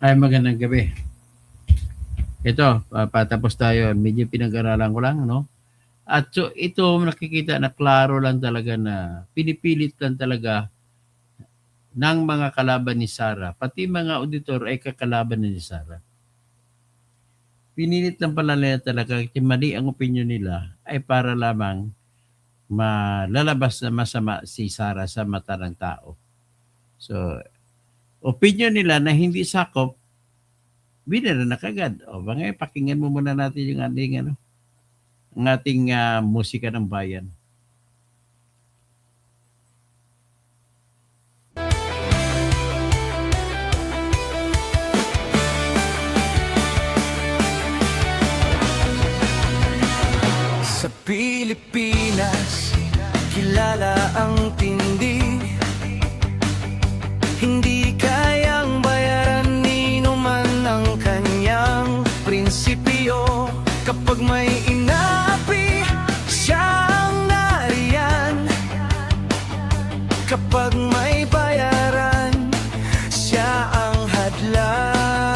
Ay, magandang gabi. Ito, patapos tayo. Medyo pinag-aralan ko lang, no? At so, ito nakikita na klaro lang talaga na pinipilit lang talaga ng mga kalaban ni Sara. Pati mga auditor ay kakalaban na ni Sara. Pinilit lang pala nila talaga kung mali ang opinion nila ay para lamang malalabas na masama si Sara sa mata ng tao. So, opinion nila na hindi sakop, binira na kagad. O, mga pakinggan mo muna natin yung ating ano, ang ating musika ng bayan. Sa Pilipinas, kilala ang tindi. Hindi kayang bayaran ni numan ang kanyang prinsipyo. Kapag may inaapi, siya ang nariyan. Kapag may bayaran, siya ang hadlang.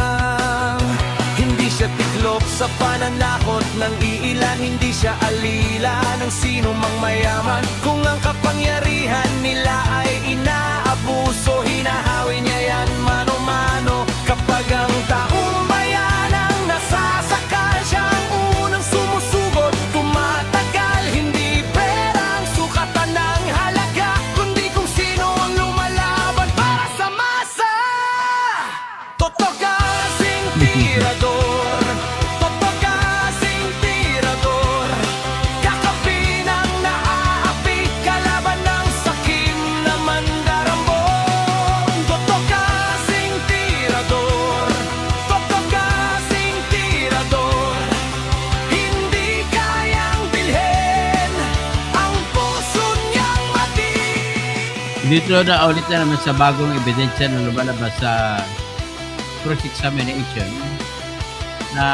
Hindi siya tiklop sa pananakot ng iilan. Hindi siya alila ng sino mang mayaman. Kung ang kapangyarihan nila ay inaabuso, hinahawi niya yan mano-mano. Kapag ang taong bayan ang nasasakal, siya ang unang sumusugot. Tumatagal, hindi perang sukatan ng halaga, kundi kung sino ang lumalaban para sa masa. Totoo kasing tirador, totoo kasing tirador. Kakapi ng naaapi, kalaban ng sakim na mandarambong. Totoo kasing tirador, totoo kasing tirador. Hindi kayang bilhin ang puso niyang mati. Dito na ulit na naman sa bagong ebidensya na lumalabas sa cross-examination na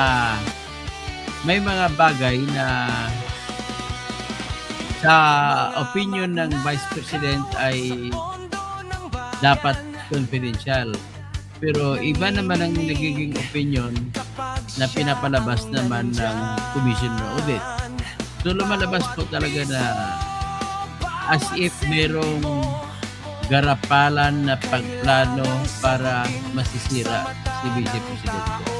may mga bagay na sa opinion ng Vice President ay dapat confidential. Pero iba naman ang nagiging opinion na pinapalabas naman ng Commission on Audit. So lumalabas po talaga na as if merong garapalan na pagplano para masisira si Vice Presidente.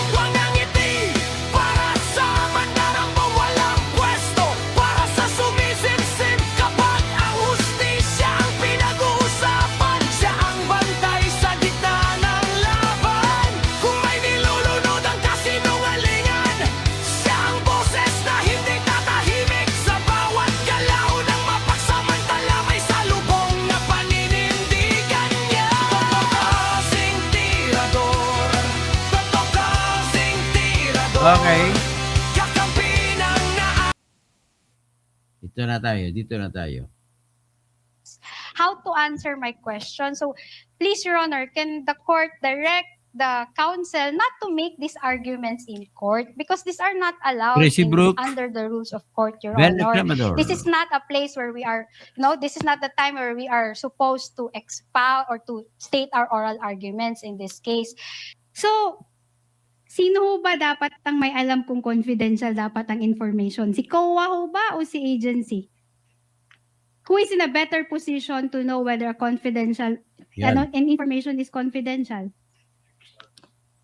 Huwag nang ngiti para sa mandarambong walang pwesto, para sa sumisipsip kapag ang hustisya ang pinag-uusapan. Siya ang bantay sa gitna ng laban. Kung may nilulunod ang kasinungalingan, siya ang boses na hindi tatahimik. Sa bawat galaw ng mapagsamantala, may salubong na paninindigan niya. Totoo kasing tirador, totoo kasing tirador. Okay, Kakampi ng dito na tayo. how to answer my question. So, please, Your Honor, can the court direct the counsel not to make these arguments in court because these are not allowed Tracy Brooke. under the rules of court, Your Well, Honor. Ecuador. This is not a place where we are, this is not the time where we are supposed to expound or to state our oral arguments in this case. So, sino ho ba dapat ang may alam kung confidential dapat ang information? Si COA ho ba o si agency? Who is in a better position to know whether a confidential Yan. an information is confidential?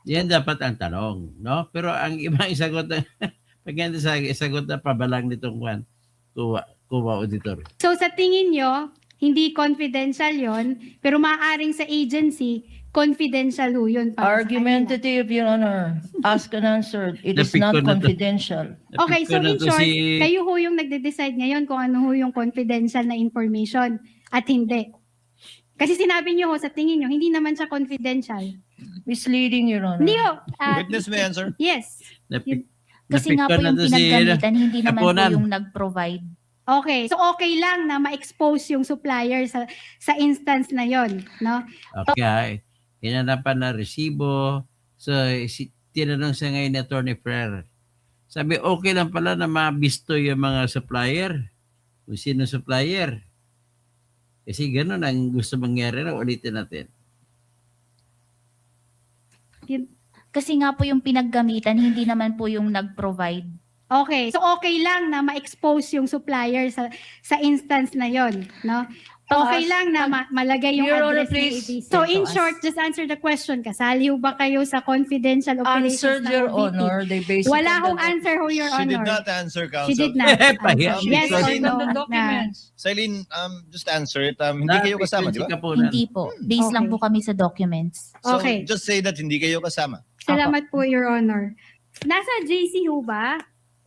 Yan dapat ang tanong, no? Pero ang ibang isagot na paganda sa isagot na pabalang nitong kuwa auditor. So sa tingin nyo, hindi confidential yon, pero maaaring sa agency, confidential ho yun. para sa kanila. Argumentative, Your Honor. Ask and answered. It is Napik ko not na to. confidential. Okay, so Napik ko na in to short, si- kayo ho yung nagde-decide ngayon kung ano ho yung confidential na information at hindi. Kasi sinabi nyo ho, sa tingin nyo, hindi naman siya confidential. Misleading, Your Honor. Hindi ho. Witness may answer. Yes. Napik- Kasi nga napik ko po na yung to si- pinaggamitan, hindi naman po Kapunan. yung nag-provide. Okay. So okay lang na ma-expose yung supplier sa instance na yon, no? Okay. Hinanapan na resibo. So, tinanong siya ngayon ni Attorney Ferrer. Sabi, okay lang pala na mabisto yung mga supplier. Kung sino supplier. Kasi ganun ang gusto mangyari na ulitin natin. Kasi nga po yung pinaggamitan, hindi naman po yung nag-provide. Okay. So okay lang na ma-expose yung supplier sa instance na yon, no? Okay lang na malagay yung Your Honor, address ni please. ABC. So in Yes, short, just answer the question. Kasali ho ba kayo sa confidential operations Answered, ng Your OVP? Honor. They based Wala it on hong the- answer ho, Your She did Honor. not answer, Counsel. She did not. Pahiya. Yes or Based no? on the na- documents. Celine, just answer it. Hindi kayo kasama, di ba? Hindi po. Based lang Okay. po kami sa documents. So, Okay. just say that hindi kayo kasama. Salamat po, Your Honor. Nasa JC ho ba,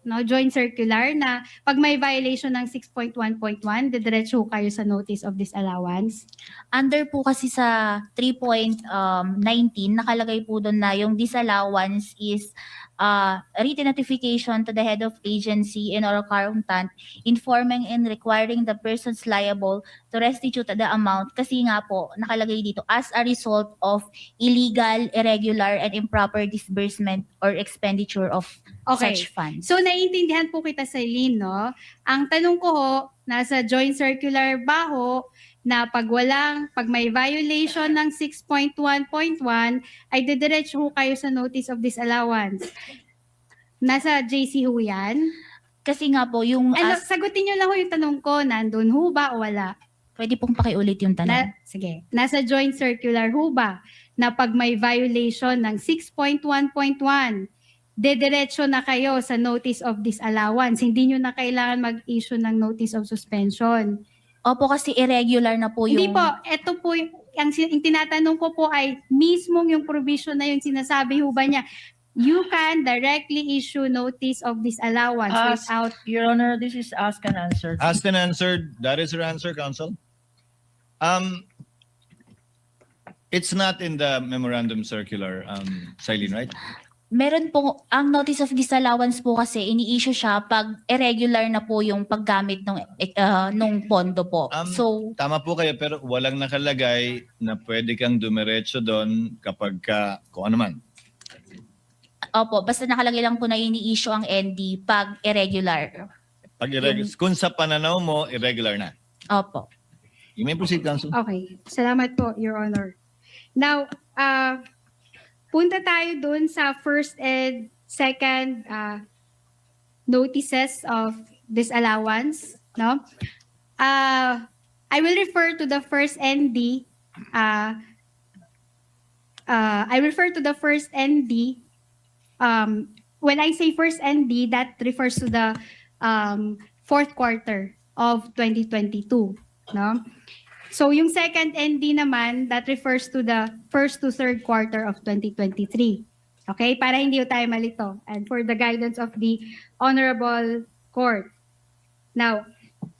no, joint circular na pag may violation ng 6.1.1, didiretso ho kayo sa notice of disallowance? Under po kasi sa 3.19, nakalagay po doon na yung disallowance is written notification to the head of agency and or accountant informing and requiring the persons liable to restitute the amount kasi nga po nakalagay dito as a result of illegal, irregular, and improper disbursement or expenditure of Okay. such funds. So, naiintindihan po kita, Celine, no? Ang tanong ko ho, nasa joint circular ba ho, na pag may violation ng 6.1.1, ay didiretso ho kayo sa notice of disallowance. Nasa JC ho yan? Kasi nga po, yung Sagutin nyo lang ho yung tanong ko, nandun ho ba o wala? pwede pong pakiulit yung tanong. Sige. Nasa joint circular ho ba na pag may violation ng 6.1.1, dediretso na kayo sa notice of disallowance. Hindi nyo na kailangan mag-issue ng notice of suspension. Opo, kasi irregular na po yung... Hindi po, ito po yung tinatanong ko po ay mismong yung provision na yung sinasabi ho ba niya, you can directly issue notice of disallowance Ask, without... Your Honor, this is asked and answered. Asked and answered. That is your answer, Counsel. It's not in the memorandum circular, Celine, right? Meron po, ang notice of disallowance po kasi ini-issue siya pag irregular na po yung paggamit nung pondo po. So, Tama po kayo, pero walang nakalagay na pwede kang dumiretso doon kapag kung ano man. opo, basta nakalagay lang po na ini-issue ang ND pag irregular. Pag kung sa pananaw mo, irregular na. Opo. You may proceed, Counsel. Okay. Salamat po, Your Honor. Now, punta tayo dun sa first and second notices of disallowance, no? I will refer to the first ND. I refer to the first ND. When I say first ND, that refers to the fourth quarter of 2022, no? So yung second ND naman, that refers to the first to third quarter of 2023. Okay? Para hindi tayo malito. And for the guidance of the Honorable Court. Now,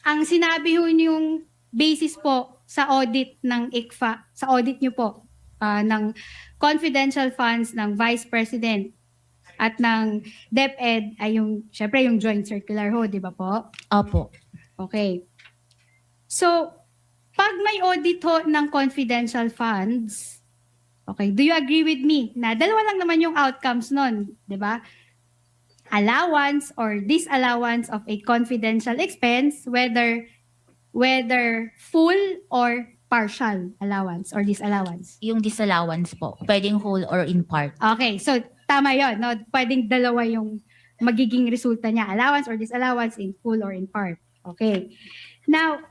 ang sinabi ho yung basis po sa audit ng ICFA, sa audit nyo po, ng confidential funds ng Vice President at ng DepEd ay yung, syempre yung joint circular ho, di ba po? Opo. Okay. So, pag may audit ho ng confidential funds, okay, do you agree with me na dalawa lang naman yung outcomes nun, di ba? Allowance or disallowance of a confidential expense, whether full or partial allowance or disallowance. Yung disallowance po, pwedeng whole or in part. Okay, so tama yon, no? Pwedeng dalawa yung magiging resulta niya, allowance or disallowance in full or in part. Okay. Now,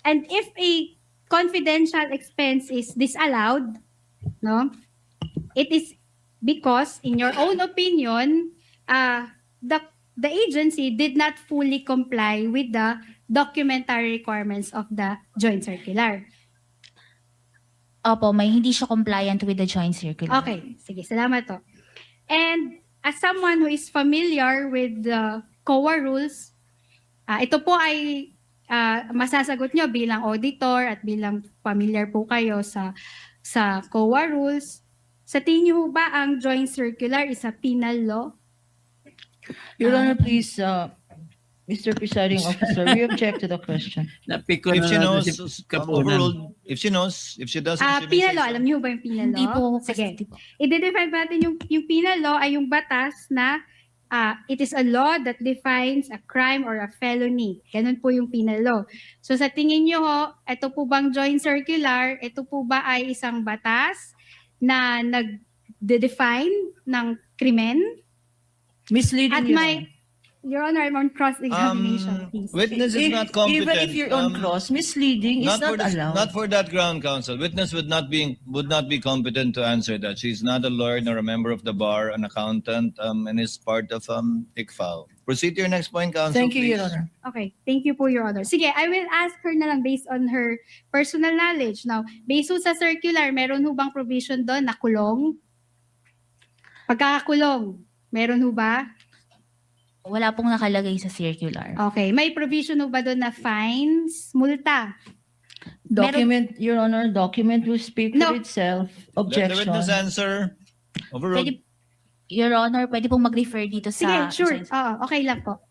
and if a confidential expense is disallowed, no, it is because, in your own opinion, the agency did not fully comply with the documentary requirements of the joint circular. Opo, may hindi siya compliant with the joint circular. Okay, sige, salamat to. And as someone who is familiar with the COA rules, ito po ay masasagot nyo bilang auditor at bilang familiar po kayo sa COA rules. Sa tingin nyo ba ang joint circular is a penal law? Your Honor, please, Mr. Presiding Officer, we object to the question. Napiko If na she natin knows, si Kapunan. if she knows, if she doesn't, she may Penal say law, so. alam nyo ba yung penal law? Hindi po. Sige. Hindi po. I-define natin yung penal law ay yung batas na it is a law that defines a crime or a felony. Ganun po yung penal law. So sa tingin nyo ho, ito po bang joint circular, ito po ba ay isang batas na define ng krimen. Misleading. At Your may, Honor. Your Honor, I'm on cross-examination, please. Witness is not competent. Even if you're on cross, misleading is not allowed. Not for that ground, counsel. Witness would not be competent to answer that. She's not a lawyer nor a member of the bar, an accountant, and is part of ICFAO. Proceed to your next point, counsel. Thank you, please. Your Honor. Okay, thank you po, Your Honor. Sige, I will ask her na lang based on her personal knowledge. Now, based ho sa circular, meron ho bang provision doon na kulong? Pagkakakulong, meron ho ba? Wala pong nakalagay sa circular. Okay, may provision ho ba doon na fines, multa? Document, Your Honor, document will speak No. for itself. Let the Objection. witness answer. Overruled. Pwede, Your Honor, pwede pong mag-refer dito Sige, sa... sure. Oo, okay lang po.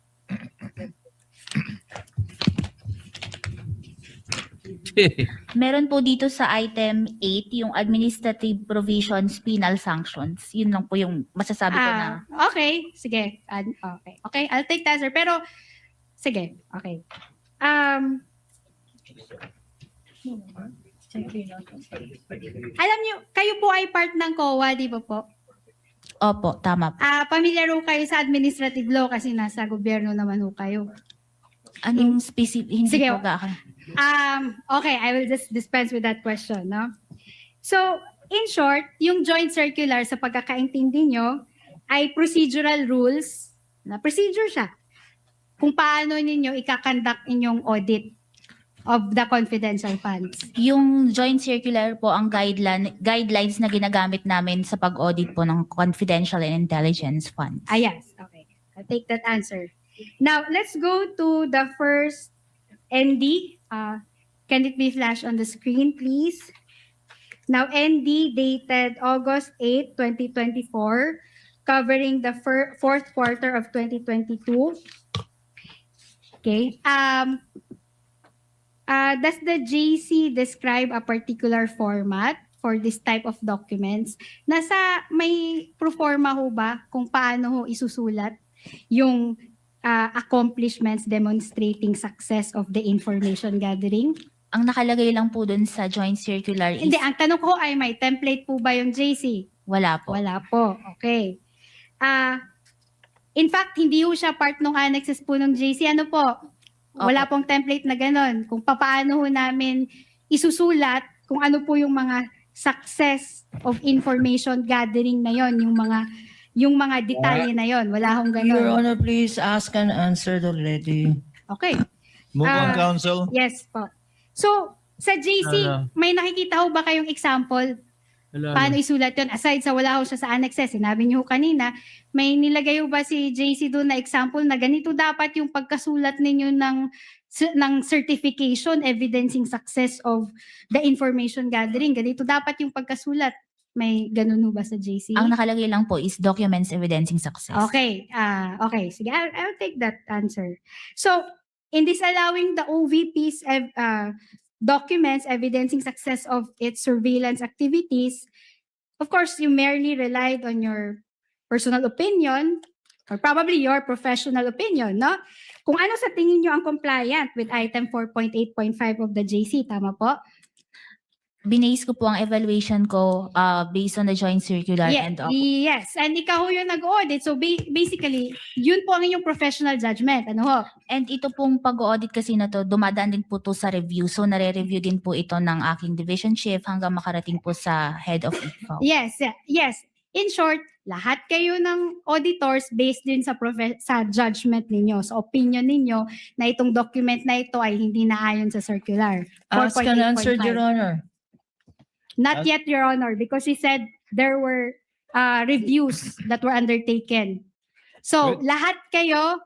Meron po dito sa item 8, yung administrative provisions, penal sanctions. Yun lang po yung masasabi ko na. Okay, sige. Okay. Okay, I'll take that, sir. Pero, sige, okay. Alam niyo, kayo po ay part ng COA, di ba po? Opo, tama po. Pamilyar ho kayo sa administrative law kasi nasa gobyerno naman ho kayo. Anong specific? Hindi Sige, po ga. Okay, I will just dispense with that question, no? So, in short, yung joint circular sa pagkakaintindi nyo ay procedural rules, na procedure siya, kung paano ninyo ikakandak inyong audit of the confidential funds. Yung joint circular po ang guidelines na ginagamit namin sa pag-audit po ng confidential and intelligence funds. Yes, okay. I'll take that answer. Now, let's go to the first ND. Can it be flashed on the screen, please? Now, ND dated August 8, 2024, covering the fourth quarter of 2022. Okay. Does the JC describe a particular format for this type of documents? May proforma ho ba kung paano ho isusulat yung accomplishments demonstrating success of the information gathering? Ang nakalagay lang po dun sa joint circular is Hindi, ang tanong ko ay may template po ba yung JC? wala po. Wala po. Okay. In fact, hindi ho siya part ng annexes po ng JC. Ano po? Wala pong template na ganon. Kung paano ho namin isusulat kung ano po yung mga success of information gathering na yon, yung mga detalye na yon. Wala hong ganon. Your Honor, please ask and answer already. Okay. Move on, counsel. Yes po. So, sa JC, may nakikita ho ba kayong example paano isulat yun? Aside sa wala ho siya sa annexes, sinabi niyo ho kanina, may nilagay ho ba si JC doon na example na ganito dapat yung pagkasulat ninyo ng certification evidencing success of the information gathering? Ganito dapat yung pagkasulat. May ganun ho ba sa JC? Ang nakalagay lang po is documents evidencing success. Okay. Okay. Sige, I'll take that answer. So, in disallowing the OVP's documents evidencing success of its surveillance activities, of course, you merely relied on your personal opinion or probably your professional opinion, no? Kung ano sa tingin nyo ang compliant with item 4.8.5 of the JC, tama po? Binase ko po ang evaluation ko based on the joint circular and Yes, and ikaw yung nag-audit. So basically, yun po ang inyong professional judgment. Ano ho? and ito pong pag-audit kasi na to, dumadaan din po to sa review. So nare-review din po ito ng aking division chief hanggang makarating po sa head of ICFAO. Yes. In short, lahat kayo ng auditors based din sa sa judgment ninyo, sa opinion ninyo na itong document na ito ay hindi naayon sa circular. Ask and 4.8.5. answer, Your Honor. Not yet, Your Honor, because she said there were reviews that were undertaken. So, lahat kayo,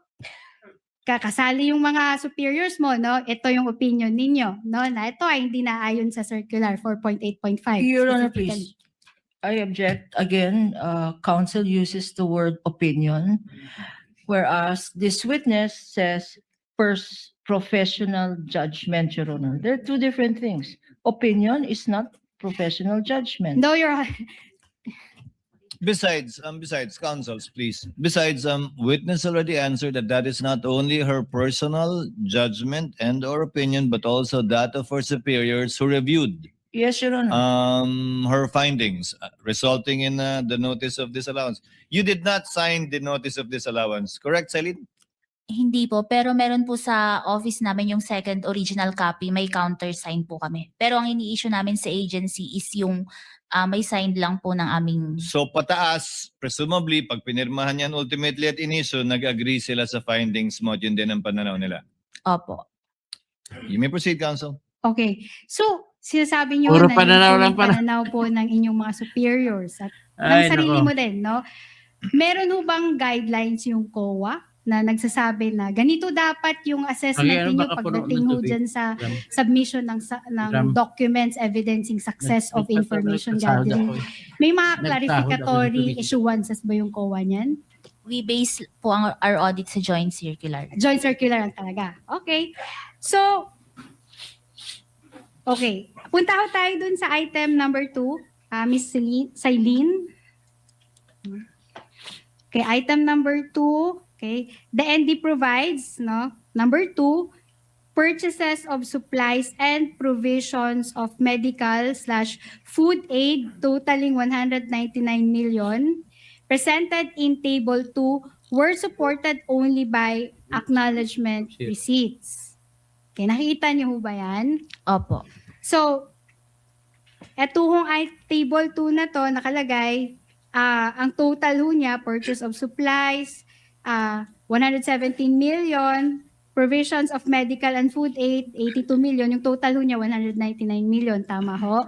kakasali yung mga superiors mo, no? Ito yung opinion ninyo, no? Na ito ay hindi naayon sa circular 4.8.5. Your Honor, specifically. please. I object again. Counsel uses the word opinion, whereas this witness says professional judgment, Your Honor. They're two different things. Opinion is not professional judgment. No, Your Honor. Besides, counsels, please. Besides, witness already answered that is not only her personal judgment and or opinion, but also that of her superiors who reviewed Yes, Your Honor. her findings resulting in the notice of disallowance. You did not sign the notice of disallowance, correct, Celine? Hindi po, pero meron po sa office namin yung second original copy, may countersign po kami. Pero ang ini-issue namin sa agency is yung may signed lang po ng aming... So pataas, presumably, pag pinirmahan yan ultimately at iniso, nag-agree sila sa findings mo, yun din ang pananaw nila. Opo. You may proceed, counsel. Okay. So, sinasabi niyo Puro na pananaw yung lang pala. pananaw po ng inyong mga superiors at ng Ay, sarili nako. mo din, no? Meron ho bang guidelines yung COA na nagsasabi na ganito dapat yung assessment Okay, ano ninyo baka puno pagdating ng ho tubig? dyan sa Ram. submission ng Ram. documents evidencing success of information Nagsahod gathering? ako eh. May mga Nagsahod ako ng clarificatory tubig. issuances ba yung COA niyan? We base po our audit sa joint circular. Joint circular lang talaga. Okay. So, okay. Punta ko tayo dun sa item number 2. Miss Celine. Okay, item number 2. Okay. The ND provides, no? Number 2, purchases of supplies and provisions of medical/food aid totaling 199 million presented in table 2 were supported only by acknowledgement receipts. Okay, nakikita niyo ho ba yan? Opo. So, eto hong table 2 na to nakalagay, ang total ho niya, purchase of supplies, 117 million, provisions of medical and food aid, 82 million, yung total ho niya, 199 million, tama ho?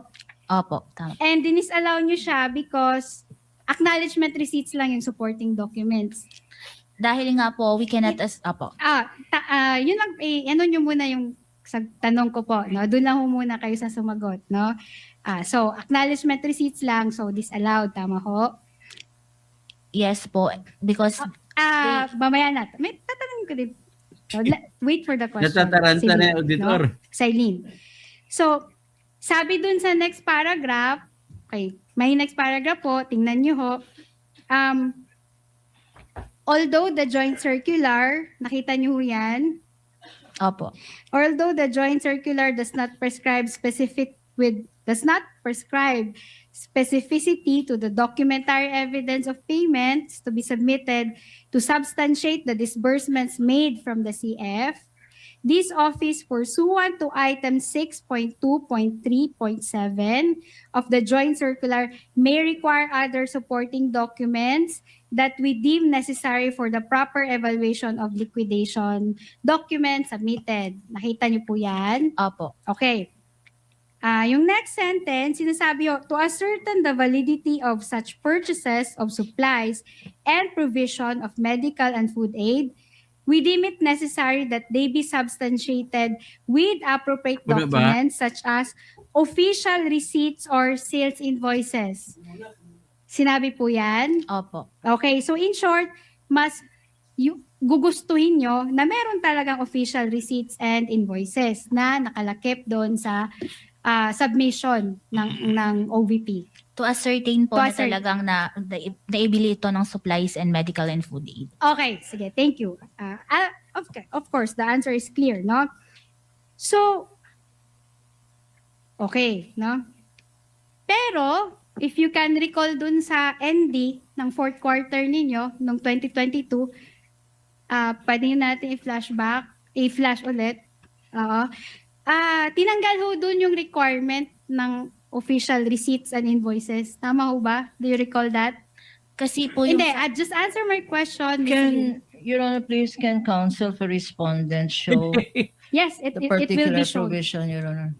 Opo, tama. And dinisallow niyo siya because acknowledgement receipts lang yung supporting documents. Dahil nga po, we cannot... Opo. Yun lang, ano nyo muna yung sa tanong ko po, no? Doon lang ho muna kayo sa sumagot, no? So, acknowledgement receipts lang, so disallowed, tama ho? Yes po, because... Mamaya na. May tatanungin ko din. So, wait for the question. Natataranta na yung Celine, auditor. no? Celine. So, sabi dun sa next paragraph, okay, may next paragraph po, tingnan nyo ho. Although the joint circular, nakita nyo ho yan, Opo. although the joint circular does not prescribe specificity to the documentary evidence of payments to be submitted to substantiate the disbursements made from the CF, this office pursuant to item 6.2.3.7 of the joint circular may require other supporting documents that we deem necessary for the proper evaluation of liquidation documents submitted. Nakita niyo po yan? Opo. Okay. Yung next sentence, sinasabi to ascertain the validity of such purchases of supplies and provision of medical and food aid, we deem it necessary that they be substantiated with appropriate Ano ba? documents such as official receipts or sales invoices. Sinabi po yan? Opo. Okay, so in short, mas gugustuhin nyo na meron talagang official receipts and invoices na nakalakip doon sa submission ng OVP. To ascertain po To na ascertain. talagang naibili ito ng supplies and medical and food aid. Okay, sige, thank you. Of course, the answer is clear, no? So, okay, no? Pero, if you can recall dun sa ND ng fourth quarter ninyo, noong 2022, pwede natin i-flash ulit. Tinanggal ho dun yung requirement ng official receipts and invoices. Tama ho ba? Do you recall that? Kasi po yung... Hindi, just answer my question. Miss Can, Lee. Your Honor, please, can counsel for respondent show Yes, it the will particular be shown. provision, Your Honor?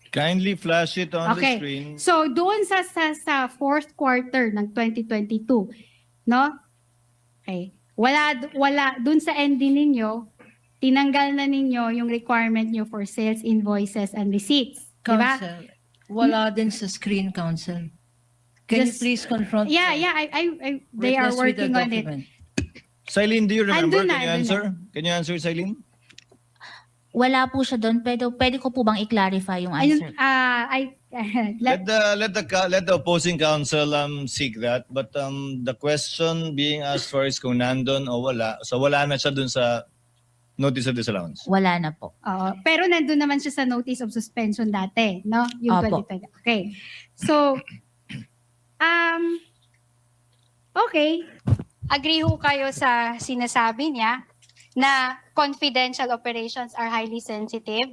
Kindly flash it on the Okay. screen. So, doon sa fourth quarter ng 2022, no? Okay. Wala, doon sa ending ninyo, tinanggal na ninyo yung requirement nyo for sales invoices and receipts. Diba? Counsel, wala din sa screen, counsel. Can Just- you please confront Yeah, the they are witness with the working on it. document? Celine, do you remember? Andun na, Can you andun answer? Can you answer, Celine? Wala po siya doon, pero pwede ko po bang i-clarify yung answer? Let the opposing counsel seek that, but the question being asked for is kung nandun o wala. So wala na siya dun sa notice of disallowance. Wala na po. Pero nandun naman siya sa notice of suspension dati, no? Yung Opo. 2020. Okay. So, okay. Agree ho kayo sa sinasabi niya na confidential operations are highly sensitive?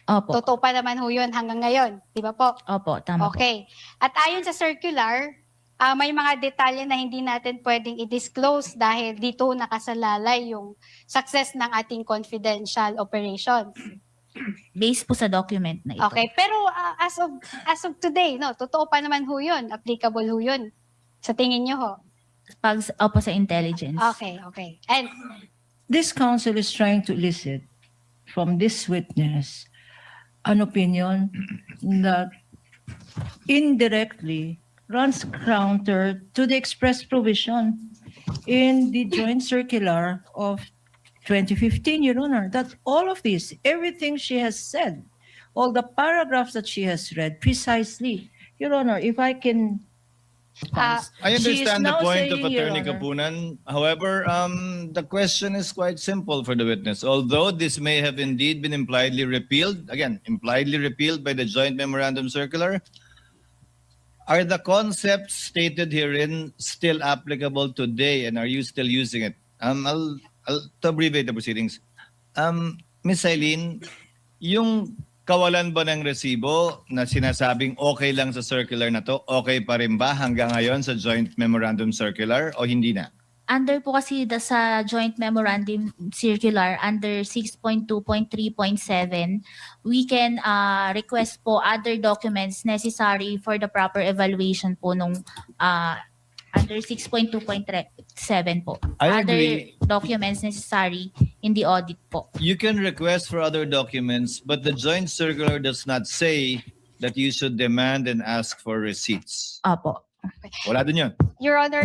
Opo. Totoo pa naman ho yun hanggang ngayon, di ba po? Opo, tama po. Okay. At ayon sa circular, may mga detalye na hindi natin pwedeng i-disclose dahil dito nakasalalay yung success ng ating confidential operations. Based po sa document na ito. Okay, pero as of today, no, totoo pa naman ho yun, applicable ho yun. Sa tingin niyo ho? Opo, sa intelligence. Okay, okay. And This counsel is trying to elicit from this witness an opinion that indirectly runs counter to the express provision in the joint circular of 2015, Your Honor, that all of this, everything she has said, all the paragraphs that she has read precisely, Your Honor, if I can... I She is understand the now point of saying, Your Attorney Honor- Kapunan. However, the question is quite simple for the witness. Although this may have indeed been impliedly repealed, again, impliedly repealed by the joint memorandum circular, are the concepts stated herein still applicable today, and are you still using it? I'll to abbreviate the proceedings. Ms. Eileen, yung kawalan ba ng resibo na sinasabing okay lang sa circular na to, okay pa rin ba hanggang ngayon sa joint memorandum circular o hindi na? Under po kasi sa joint memorandum circular, under 6.2.3.7, we can request po other documents necessary for the proper evaluation po nung under 6.2.7 po. I Other agree. documents necessary in the audit po. You can request for other documents, but the joint circular does not say that you should demand and ask for receipts. Opo. Wala din yun. Your Honor,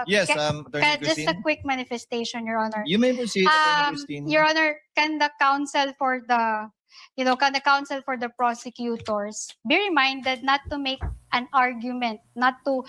Yes, can, Attorney just a Christine. quick manifestation, Your Honor. You may proceed, Attorney Christine. Your Honor, can the counsel for the, can the counsel for the prosecutors be reminded not to make an argument, not to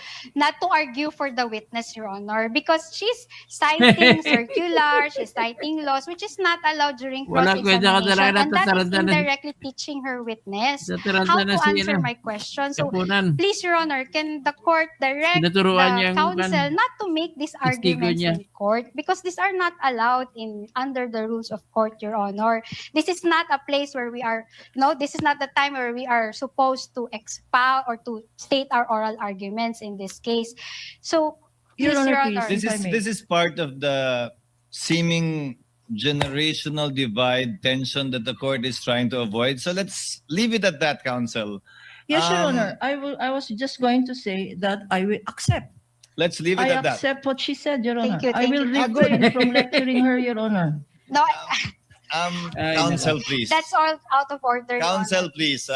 argue for the witness, Your Honor, because she's citing circular, she's citing laws, which is not allowed during Wala, kwenta ka cross-examination, talaga and that is tataranta na- indirectly teaching her witness Nataranta how na to si answer my question. So, Kapunan. please, Your Honor, can the court direct Tinuturuan the niya ang counsel not to make these testigo arguments niya. in court because these are not allowed under the rules of court, Your Honor. This is not a place where we are, this is not the time where we are supposed to expound or to state our oral arguments in this case. So, Your please, Honor, Your please. Honor. This If I is may. this is part of the seeming generational divide tension that the court is trying to avoid. So let's leave it at that, counsel. Yes, Your Um, Honor, I was just going to say that I will accept. Let's leave I it at that. accept what she said, Your Honor. Thank you, I thank will you. refrain from lecturing her, Your Honor. No, Ay, Counsel, please. that's all out of order, Your Counsel, Honor. please.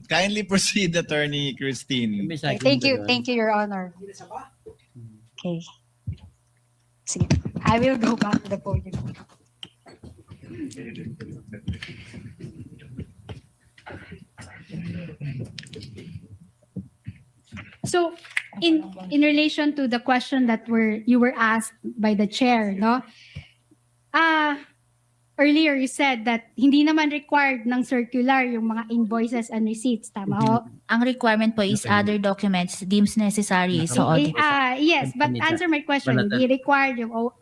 Kindly proceed, Attorney Christine. May second Thank ba you, doon? thank you, Your Honor. Okay. Sige. I will go back to the podium. So, in relation to the question that you were asked by the chair, no? Earlier you said that hindi naman required ng circular yung mga invoices and receipts, tama ho? Ang requirement po is other documents deemed necessary sa audit. Yes, but Panita. answer my question. Panata. Hindi required yung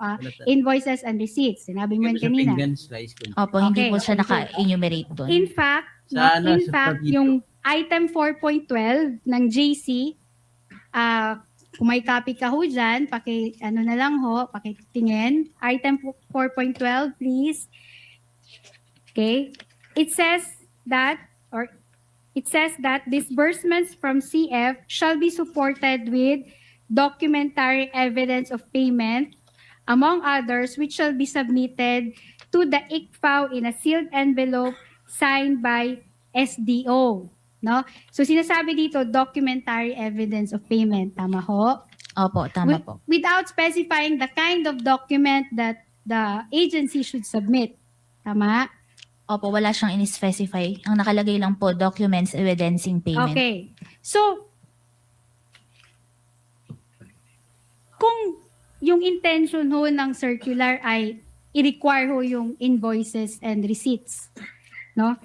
invoices and receipts. Sinabi mo yun Sa kanina. pinggan slice ko. Opo, hindi Okay, po siya okay. naka-enumerate doon. In fact, Sa ano, sa pagito. yung item 4.12 ng JC, kung may copy ka ho dyan, na lang ho, pakitingin. Item 4.12, please. Okay. It says that disbursements from CF shall be supported with documentary evidence of payment, among others, which shall be submitted to the ICFAO in a sealed envelope signed by SDO. No? So sinasabi dito, documentary evidence of payment. Tama ho? Opo, tama po. Without specifying the kind of document that the agency should submit. Tama? Opo, wala siyang in-specify. Ang nakalagay lang po, documents evidencing payment. Okay. So, kung yung intention ho ng circular ay i-require ho yung invoices and receipts. No?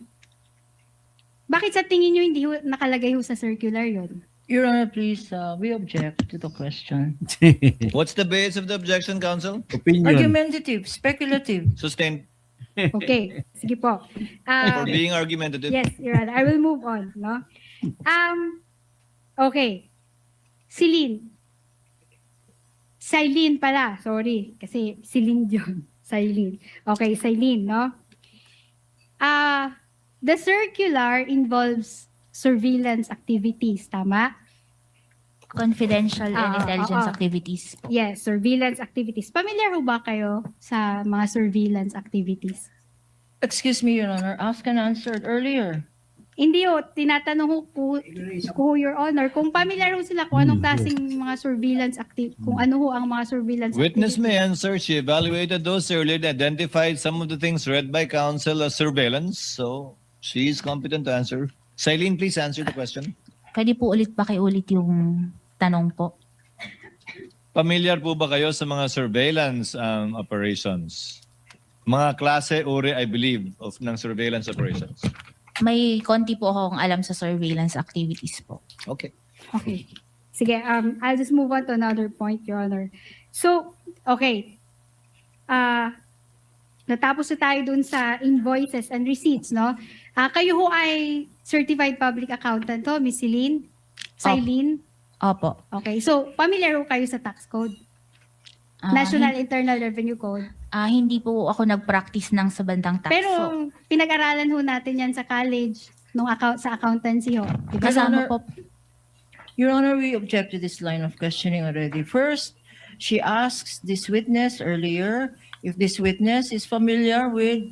Bakit sa tingin nyo hindi ho nakalagay ho sa circular yon? Your Honor, please, we object to the question. What's the base of the objection, counsel? Opinion. Argumentative, speculative. Sustained Okay, sige po. for being argumentative. Yes, Your Honor. I will move on, no? Okay. Silene pala, sorry. Kasi Celine yun. Silene. Okay, Silene, no? The circular involves surveillance activities, tama? Confidential and Ah, intelligence oo. activities. Yes, surveillance activities. Familiar ho ba kayo sa mga surveillance activities? Excuse me, Your Honor, asked and answered earlier. Hindi ho, tinatanong ko, Your Honor, kung familiar ho sila kung anong klaseng mga surveillance kung ano ho ang mga surveillance Witness may activities. answer. She evaluated those earlier and identified some of the things read by counsel as surveillance. So she is competent to answer. Silene, please answer the question. Pwede po ulit pakiulit yung tanong po. Familiar po ba kayo sa mga surveillance operations? Mga klase, uri, I believe, ng surveillance operations. May konti po akong alam sa surveillance activities po. Okay. Okay. Sige, I'll just move on to another point, Your Honor. So, okay. Natapos na tayo dun sa invoices and receipts, no? Kayo ho ay certified public accountant to, Miss Celine? Silene? Opo. Okay. So, familiar ho kayo sa tax code? Ah, National Internal Revenue Code? Hindi po ako nag-practice ng sa bandang tax. Pero So, pinag-aralan ho natin yan sa college nung sa accountancy ho. Diba? kasama Honor, po. Your Honor, we object to this line of questioning already. First, she asks this witness earlier if this witness is familiar with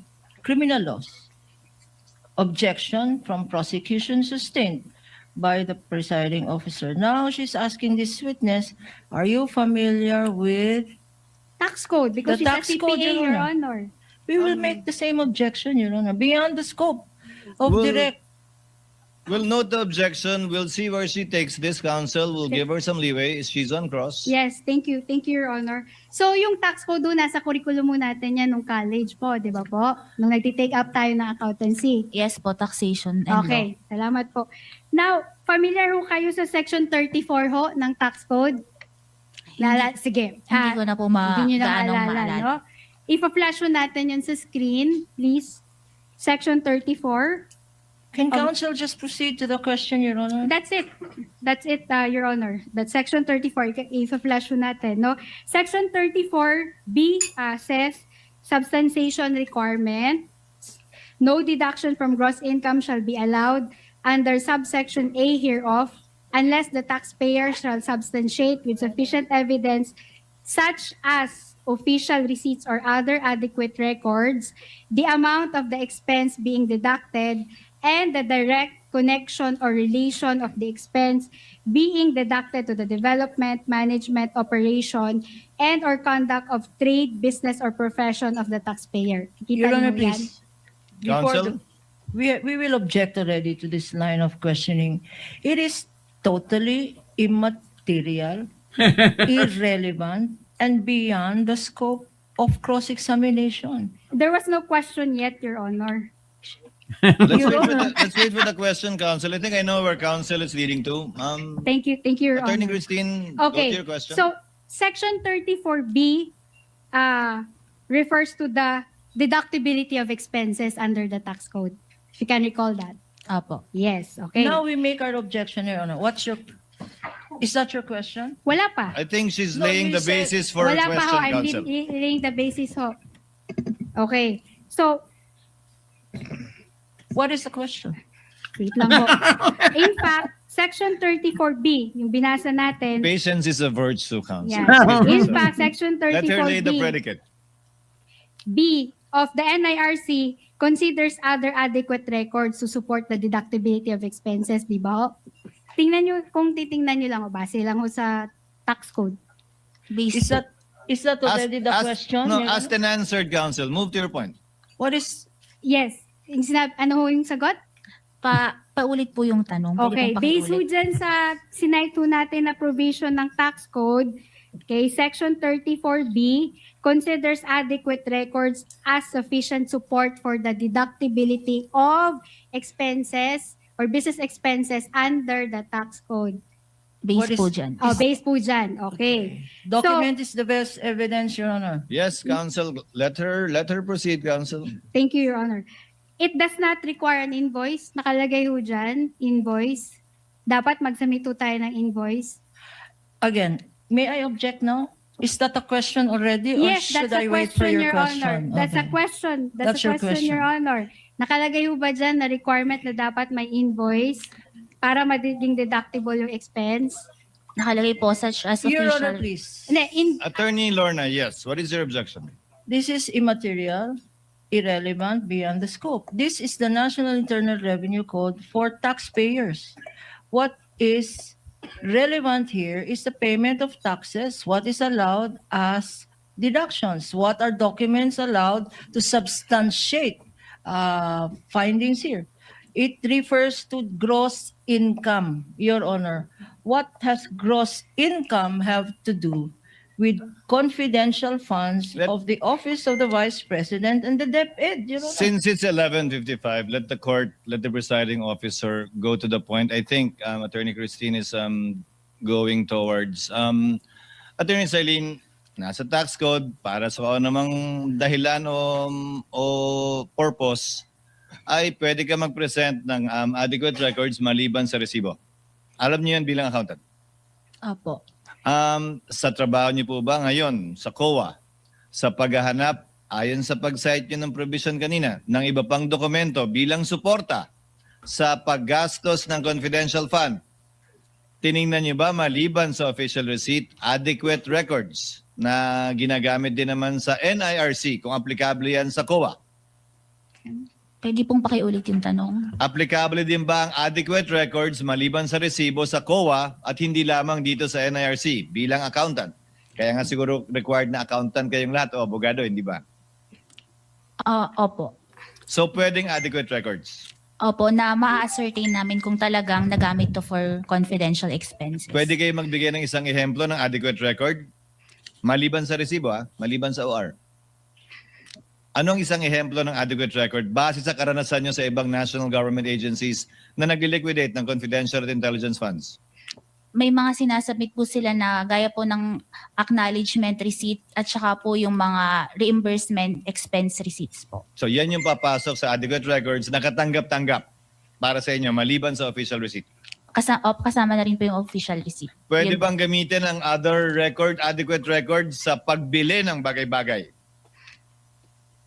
criminal laws. Objection from prosecution sustained by the presiding officer. Now she's asking this witness, are you familiar with... Tax code, because The she's a tax code, CPA, Your Your Honor. Honor. We will make the same objection, Your Honor, beyond the scope of Well, direct. We'll note the objection. We'll see where she takes this, counsel. We'll give her some leeway. She's on cross. Yes, thank you. Thank you, Your Honor. So, yung tax code doon, nasa curriculum mo natin yan nung college po, di ba po? Nung nagtitake up tayo ng accountancy. Yes po, taxation and law. Okay, salamat po. Now, familiar ho kayo sa section 34 ho ng tax code? Sige. Hindi ko na po Hindi nyo na gaanong maalala, maalala. no? Ipa-flash ho natin yun sa screen, please. Section 34. Can counsel just proceed to the question, Your Honor? That's it. That's it, Your Honor. That's section 34. Ipa-flash ho natin, no? Section 34B says, substantiation requirement. No deduction from gross income shall be allowed under subsection A hereof unless the taxpayer shall substantiate with sufficient evidence such as official receipts or other adequate records, the amount of the expense being deducted, and the direct connection or relation of the expense being deducted to the development, management, operation, and or conduct of trade, business, or profession of the taxpayer. Kita Your Honor, niyo yan? please. Before Counsel? we will object already to this line of questioning. It is totally immaterial, irrelevant, and beyond the scope of cross-examination. There was no question yet, Your Honor. Let's wait for the question, counsel. I think I know where counsel is leading to. Thank you, Your Attorney Honor. Christine, go to Okay, your question. so section 34B refers to the deductibility of expenses under the tax code. If you can recall that. Opo. Yes, okay. Now we make our objection, Your Honor. Is that your question? Wala pa. I think she's No, laying you the said- basis for a Wala pa ho. question, I'm counsel. laying the basis ho. Okay. So, What is the question? wait lang ho. In fact, section 34B, yung binasa natin. Patience is a virtue, counsel. Yeah. In fact, section Let her lay the 34B predicate. B of the NIRC considers other adequate records to support the deductibility of expenses, di ba ho? Tingnan nyo, kung titingnan nyo lang, o base lang ho sa tax code. Based Is that already the question? No, Your Honor? asked and answered, counsel. Move to your point. What is Yes. Yung ano ho yung sagot? paulit po yung tanong. Pwede Okay, pong based ho pakiulit. dyan sa sinight ho natin na provision ng tax code, Okay, Section 34B considers adequate records as sufficient support for the deductibility of expenses or business expenses under the tax code. Based What po is- dyan. Base po dyan. Okay. Document is the best evidence, Your Honor. Yes, counsel, let her proceed, counsel. Thank you, Your Honor. It does not require an invoice. Nakalagay ho dyan, invoice. Dapat mag-submit ho tayo ng invoice. Again, may I object now? Is that a question already, or Yes, should that's a I wait for question, your Your Honor. question? That's a Okay. question. That's That's a your question, Your Honor. Nakalagay ho ba dyan na requirement na dapat may invoice para magiging deductible yung expense? Nakalagay po such as Your Honor, official. please. Hindi, Attorney Lorna, yes. What is your objection? This is immaterial, irrelevant, beyond the scope. This is the National Internal Revenue Code for taxpayers. What is relevant here is the payment of taxes, what is allowed as deductions, what are documents allowed to substantiate findings here. It refers to gross income, Your Honor. What has gross income have to do with confidential funds Let- of the Office of the Vice President and the DepEd, Your Honor? Since it's 11:55, let the presiding officer go to the point. I think Attorney Christine is going towards Attorney Celine, nasa tax code para sa kung namang dahilan o purpose ay pwede ka mag-present ng adequate records maliban sa resibo. Alam niyo yan bilang accountant. Opo. Sa trabaho niyo po ba ngayon sa COA, sa paghahanap, ayon sa pag-cite niyo ng provision kanina, ng iba pang dokumento bilang suporta sa paggastos ng confidential fund, tiningnan niyo ba maliban sa official receipt, adequate records na ginagamit din naman sa NIRC kung aplikable yan sa COA? Pwede pong pakiulit yung tanong. Applicable din ba ang adequate records maliban sa resibo sa COA at hindi lamang dito sa NIRC bilang accountant? Kaya nga siguro required na accountant kayong lahat o abogado, hindi ba? Opo. So pwedeng adequate records. Opo, na ma-ascertain namin kung talagang nagamit to for confidential expenses. Pwede kayo magbigay ng isang ehemplo ng adequate record maliban sa resibo, maliban sa OR. Anong isang ehemplo ng adequate record base sa karanasan nyo sa ibang national government agencies na nag-liquidate ng confidential at intelligence funds? May mga sinasubmit po sila na gaya po ng acknowledgement receipt at saka po yung mga reimbursement expense receipts po. So yan yung papasok sa adequate records na katanggap-tanggap para sa inyo maliban sa official receipt. Kasama na rin po yung official receipt. Pwede Yun po. bang gamitin ang other record, adequate records sa pagbili ng bagay-bagay?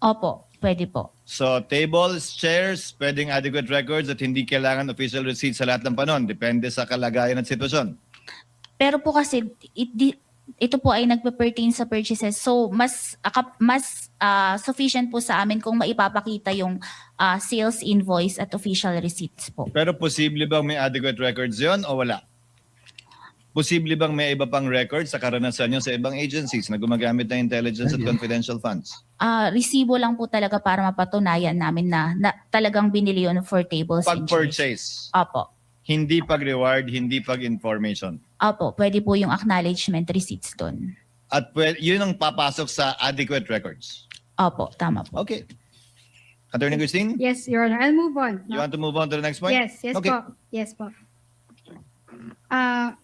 Opo, pwede po. So tables, chairs, pwedeng adequate records at hindi kailangan official receipt sa lahat ng panon. Depende sa kalagayan at sitwasyon. Pero po kasi ito po ay nagpe-pertain sa purchases. So mas sufficient po sa amin kung maipapakita yung sales invoice at official receipts po. Pero posible bang may adequate records yon o wala? Posible bang may iba pang records sa karanasan nyo sa ibang agencies na gumagamit ng intelligence at confidential funds? Resibo lang po talaga para mapatunayan namin na talagang binili yun for tables and chairs. Pag-purchase, Opo. hindi pag-reward, hindi pag-information. Opo, pwede po yung acknowledgement receipts doon. At yun ang papasok sa adequate records. Opo, tama po. Okay. Attorney Christine, yes, Your Honor. I'll move on. you want to move on to the next point? Yes, yes Okay. po. Yes po.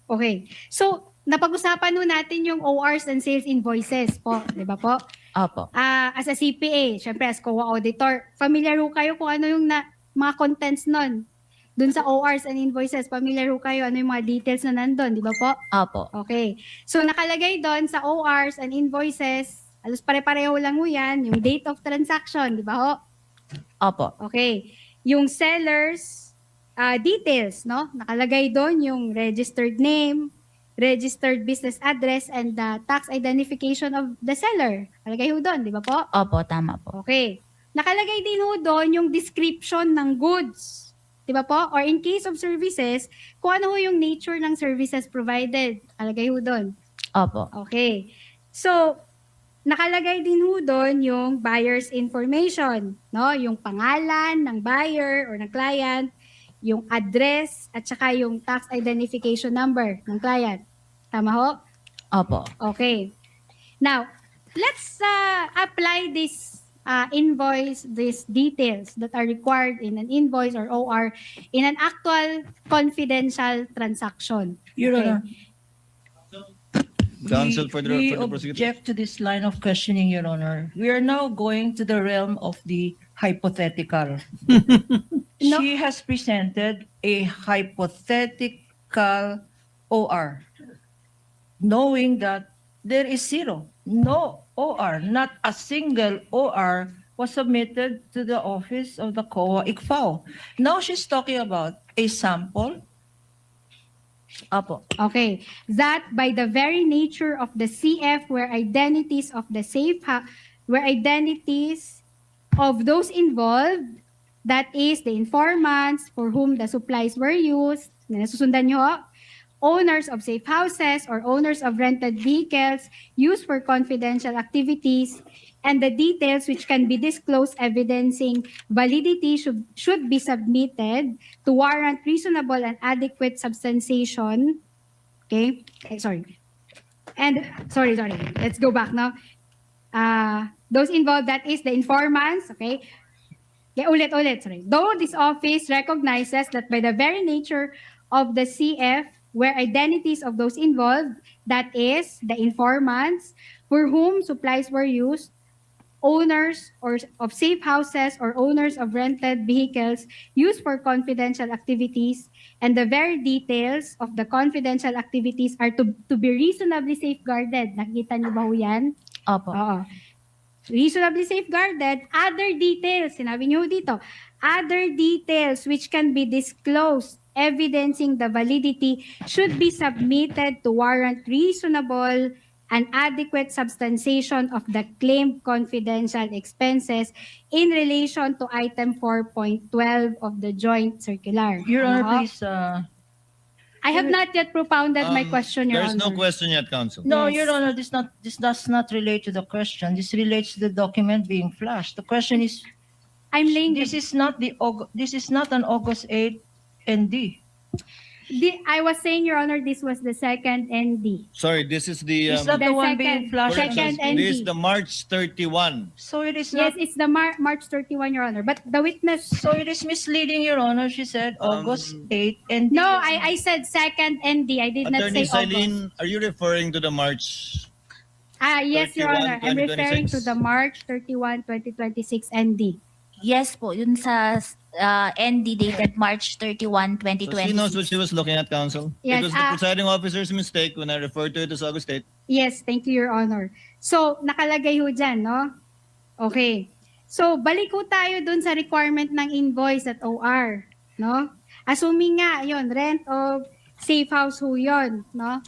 Okay. So, napag-usapan nun natin yung ORs and sales invoices po. Di ba po? Opo. As a CPA, syempre as COA auditor, familiar ho kayo kung ano yung mga contents nun. Dun sa ORs and invoices, familiar ho kayo ano yung mga details na nandun, di ba po? Opo. Okay. So, nakalagay doon sa ORs and invoices, alos pare-pareho lang ho yan, yung date of transaction, di ba ho? Opo. Okay. Yung sellers details, no? Nakalagay doon yung registered name, registered business address, and the tax identification of the seller. Nakalagay ho doon, di ba po? Opo, tama po. Okay. Nakalagay din ho doon yung description ng goods. Di ba po? Or in case of services, kung ano ho yung nature ng services provided. Nakalagay ho doon. Opo. Okay. So, nakalagay din ho doon yung buyer's information, no? Yung pangalan ng buyer or ng client, yung address, at saka yung tax identification number ng client. Tama ho? Opo. Okay. Now, let's apply this invoice, these details that are required in an invoice or OR in an actual confidential transaction. Your Okay. Honor. Counsel for the We prosecutor. object to this line of questioning, Your Honor. We are now going to the realm of the hypothetical. No. She has presented a hypothetical OR, knowing that there is zero, no OR, not a single OR was submitted to the office of the COA ICFAO. Now she's talking about a sample. Opo. Okay. That by the very nature of the CF where identities of the where identities of those involved, that is the informants for whom the supplies were used, nasusundan nyo ho? Owners of safe houses or owners of rented vehicles used for confidential activities, and the details which can be disclosed evidencing validity should be submitted to warrant reasonable and adequate substantiation. Okay? Sorry. Let's go back now. Those involved, that is the informants, okay? Sorry. Though this office recognizes that by the very nature of the CF, where identities of those involved, that is the informants for whom supplies were used, owners of safe houses or owners of rented vehicles used for confidential activities, and the very details of the confidential activities are to be reasonably safeguarded. Nakita niyo ba ho yan? Opo. Oo. Reasonably safeguarded. Other details, sinabi niyo dito, other details which can be disclosed evidencing the validity should be submitted to warrant reasonable and adequate substantiation of the claimed confidential expenses in relation to item 4.12 of the joint circular. Your Honor, Ano ho? please. I have not yet propounded my Um, question, Your There's Honor. no question yet, Counsel. No, Yes. Your Honor, this does not relate to the question. This relates to the document being flashed. The question is, I'm laying this is not an August 8 ND. I was saying, Your Honor, this was the second ND. Sorry, this is the, Is that The the one second- being flashed? second correction. ND. This is the March 31. So it is Yes, not. it's the March 31, Your Honor. But the witness... So it is misleading, Your Honor. She said August 8 ND. No, I said second ND. I did not Attorney say August. Silene, are you referring to the March? Yes, Your 31, Honor. I'm referring to 2026? the March 31, 2026 ND. Yes po, yun sa ND dated March 31, So she knows what she 2026. was looking at, Counsel? Yes, It was the presiding officer's mistake when I referred to it as August 8. Yes, thank you, Your Honor. So, nakalagay ho dyan, no? Okay. So, balik ho tayo dun sa requirement ng invoice at OR, no? Assuming nga, yon rent of safe house ho yun, no?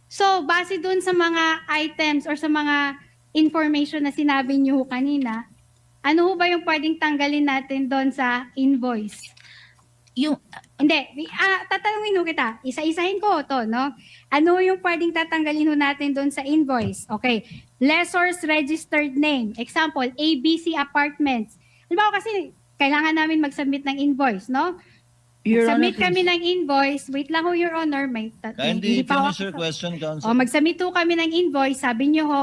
So, base dun sa mga items or sa mga information na sinabi niyo ho kanina, ano ho ba yung pwedeng tanggalin natin doon sa invoice? Yung Hindi, tatanungin ho kita. Isa-isahin ko to, no? Ano yung pwedeng tatanggalin ho natin doon sa invoice? Okay. Lessor's registered name. Example, ABC Apartments. Halimbawa kasi, kailangan namin mag-submit ng invoice, no? Your Honor, Submit kami ng invoice. Wait lang ho, Your Honor. Kindly hindi pa finish your ako- question, Counsel. O, mag-submit ho kami ng invoice. Sabi niyo ho,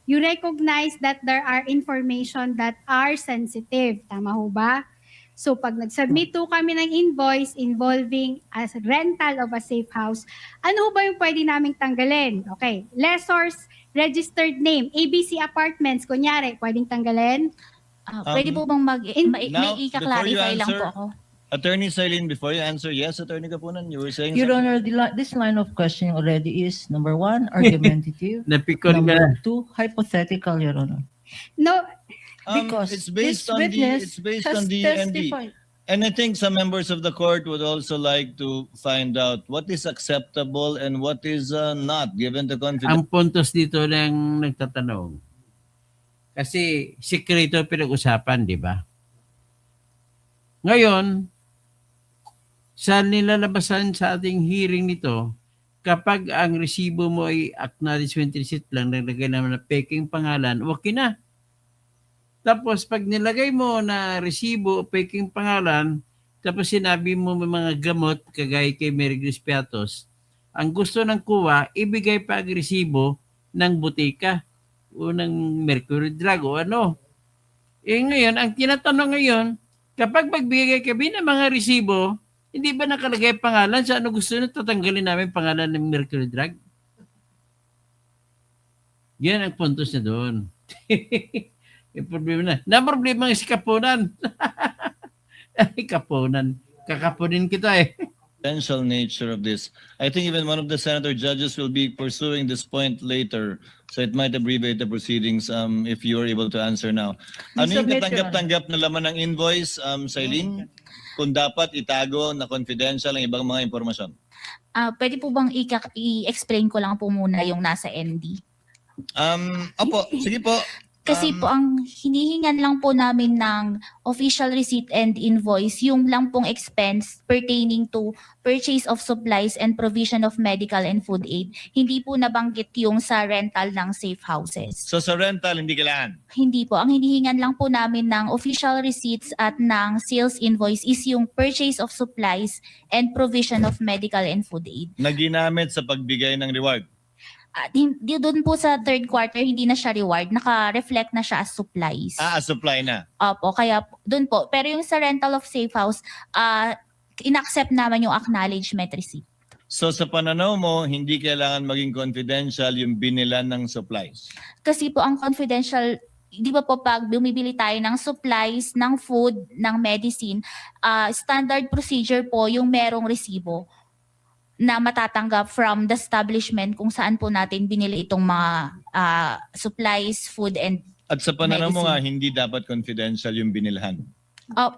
you recognize that there are information that are sensitive. Tama ho ba? So, pag nag-submit ho kami ng invoice involving as rental of a safe house, ano ho ba yung pwede naming tanggalin? Okay. Lessor's registered name, ABC Apartments, kunyari, pwedeng tanggalin? pwede po bang may Now, i-clarify lang before you po answer, ako. Attorney Silene, before you answer, yes, Attorney Kapunan, you were saying Your something? Honor, this line of questioning already is number 1, argumentative. Napikon ka. Number 2, hypothetical, Your Honor. No, Because It's based this on the, witness it's based has on the ND. testified. And I think some members of the court would also like to find out what is acceptable and what is not, given the confidence. Ang puntos dito ng nagtatanong. Kasi sikreto pinag-usapan, di ba? Ngayon, sa nilalabasan sa ating hearing nito, kapag ang resibo mo ay acknowledgement receipt lang, naglagay naman na peking pangalan, okay na. Tapos pag nilagay mo na resibo, peking pangalan, tapos sinabi mo may mga gamot, kagaya kay Mary Grace Piatos, Ang gusto ng kuwa, ibigay pa ang resibo ng butika o ng Mercury Drug o ano. Ngayon, ang tinatanong ngayon, kapag magbigay kami ng mga resibo, hindi ba nakalagay pangalan sa ano gusto nyo, tatanggalin namin pangalan ng Mercury Drug? Yan ang puntos na doon. Yung problema na. Na-problema ang si Kapunan. Ay, Kapunan. Kakapunin kita eh. Potential nature of this. I think even one of the senator judges will be pursuing this point later. So it might abbreviate the proceedings if you are able to answer now. Ano yung Submit, Your katanggap-tanggap na laman ng invoice, Sailin? Kung dapat itago na confidential ang ibang mga impormasyon. Pwede po bang i-explain ko lang po muna yung nasa ND? Opo, sige po. Kasi po ang hinihingan lang po namin ng official receipt and invoice, yung lang pong expense pertaining to purchase of supplies and provision of medical and food aid. Hindi po nabanggit yung sa rental ng safe houses. So sa rental, hindi kailangan. Hindi po. Ang hinihingan lang po namin ng official receipts at ng sales invoice is yung purchase of supplies and provision of medical and food aid. Na ginamit sa pagbigay ng reward. At hindi doon po sa third quarter, hindi na siya reward. Naka-reflect na siya as supplies. Supply na. Opo, kaya doon po. Pero yung sa rental of safe house, in-accept naman yung acknowledgement receipt. So sa pananaw mo, hindi kailangan maging confidential yung binilan ng supplies. Kasi po ang confidential, di ba po pag bumibili tayo ng supplies, ng food, ng medicine, standard procedure po yung merong resibo na matatanggap from the establishment kung saan po natin binili itong mga supplies, food, and At sa pananaw mo medicine. nga, hindi dapat confidential yung binilhan.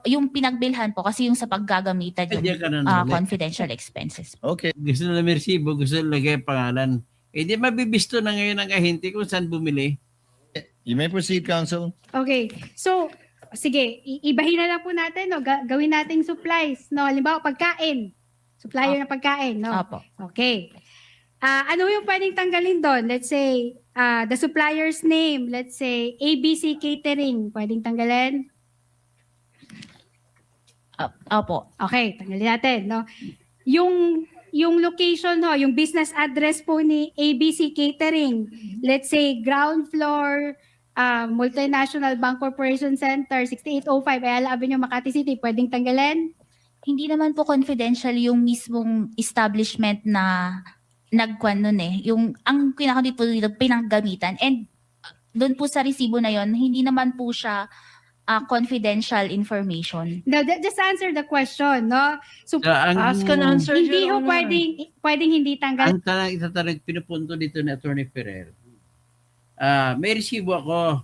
yung pinagbilhan po kasi yung sa paggagamitan Kanya yung ka na confidential expenses. Okay. Gusto na may resibo, gusto na lagay pangalan. Di mabibisto na ngayon ang ahente kung saan bumili. You may proceed, Counsel. Okay. So, sige, ibahin na lang po natin, no? Gawin nating supplies, no? Halimbawa, pagkain. Supplier ng pagkain, no? Opo. Okay. Ano yung pwedeng tanggalin doon? Let's say, the supplier's name. Let's say, ABC Catering. Pwedeng tanggalin? Opo. Okay, tanggalin natin, no? Yung location, ho, yung business address po ni ABC Catering. Let's say, ground floor, Multinational Bank Corporation Center, 6805, Ayala Avenue, Makati City. Pwedeng tanggalin? Hindi naman po confidential yung mismong establishment na nagkwan nun eh. Yung, ang kinakadit po dito, pinanggamitan. And doon po sa resibo na yon, hindi naman po siya confidential information. No, just answer the question, no? So, Ask and answer, hindi Your ho Honor. pwedeng hindi tanggal. Ang itatanong, pinupunto dito ni Attorney Ferrer. May resibo ako.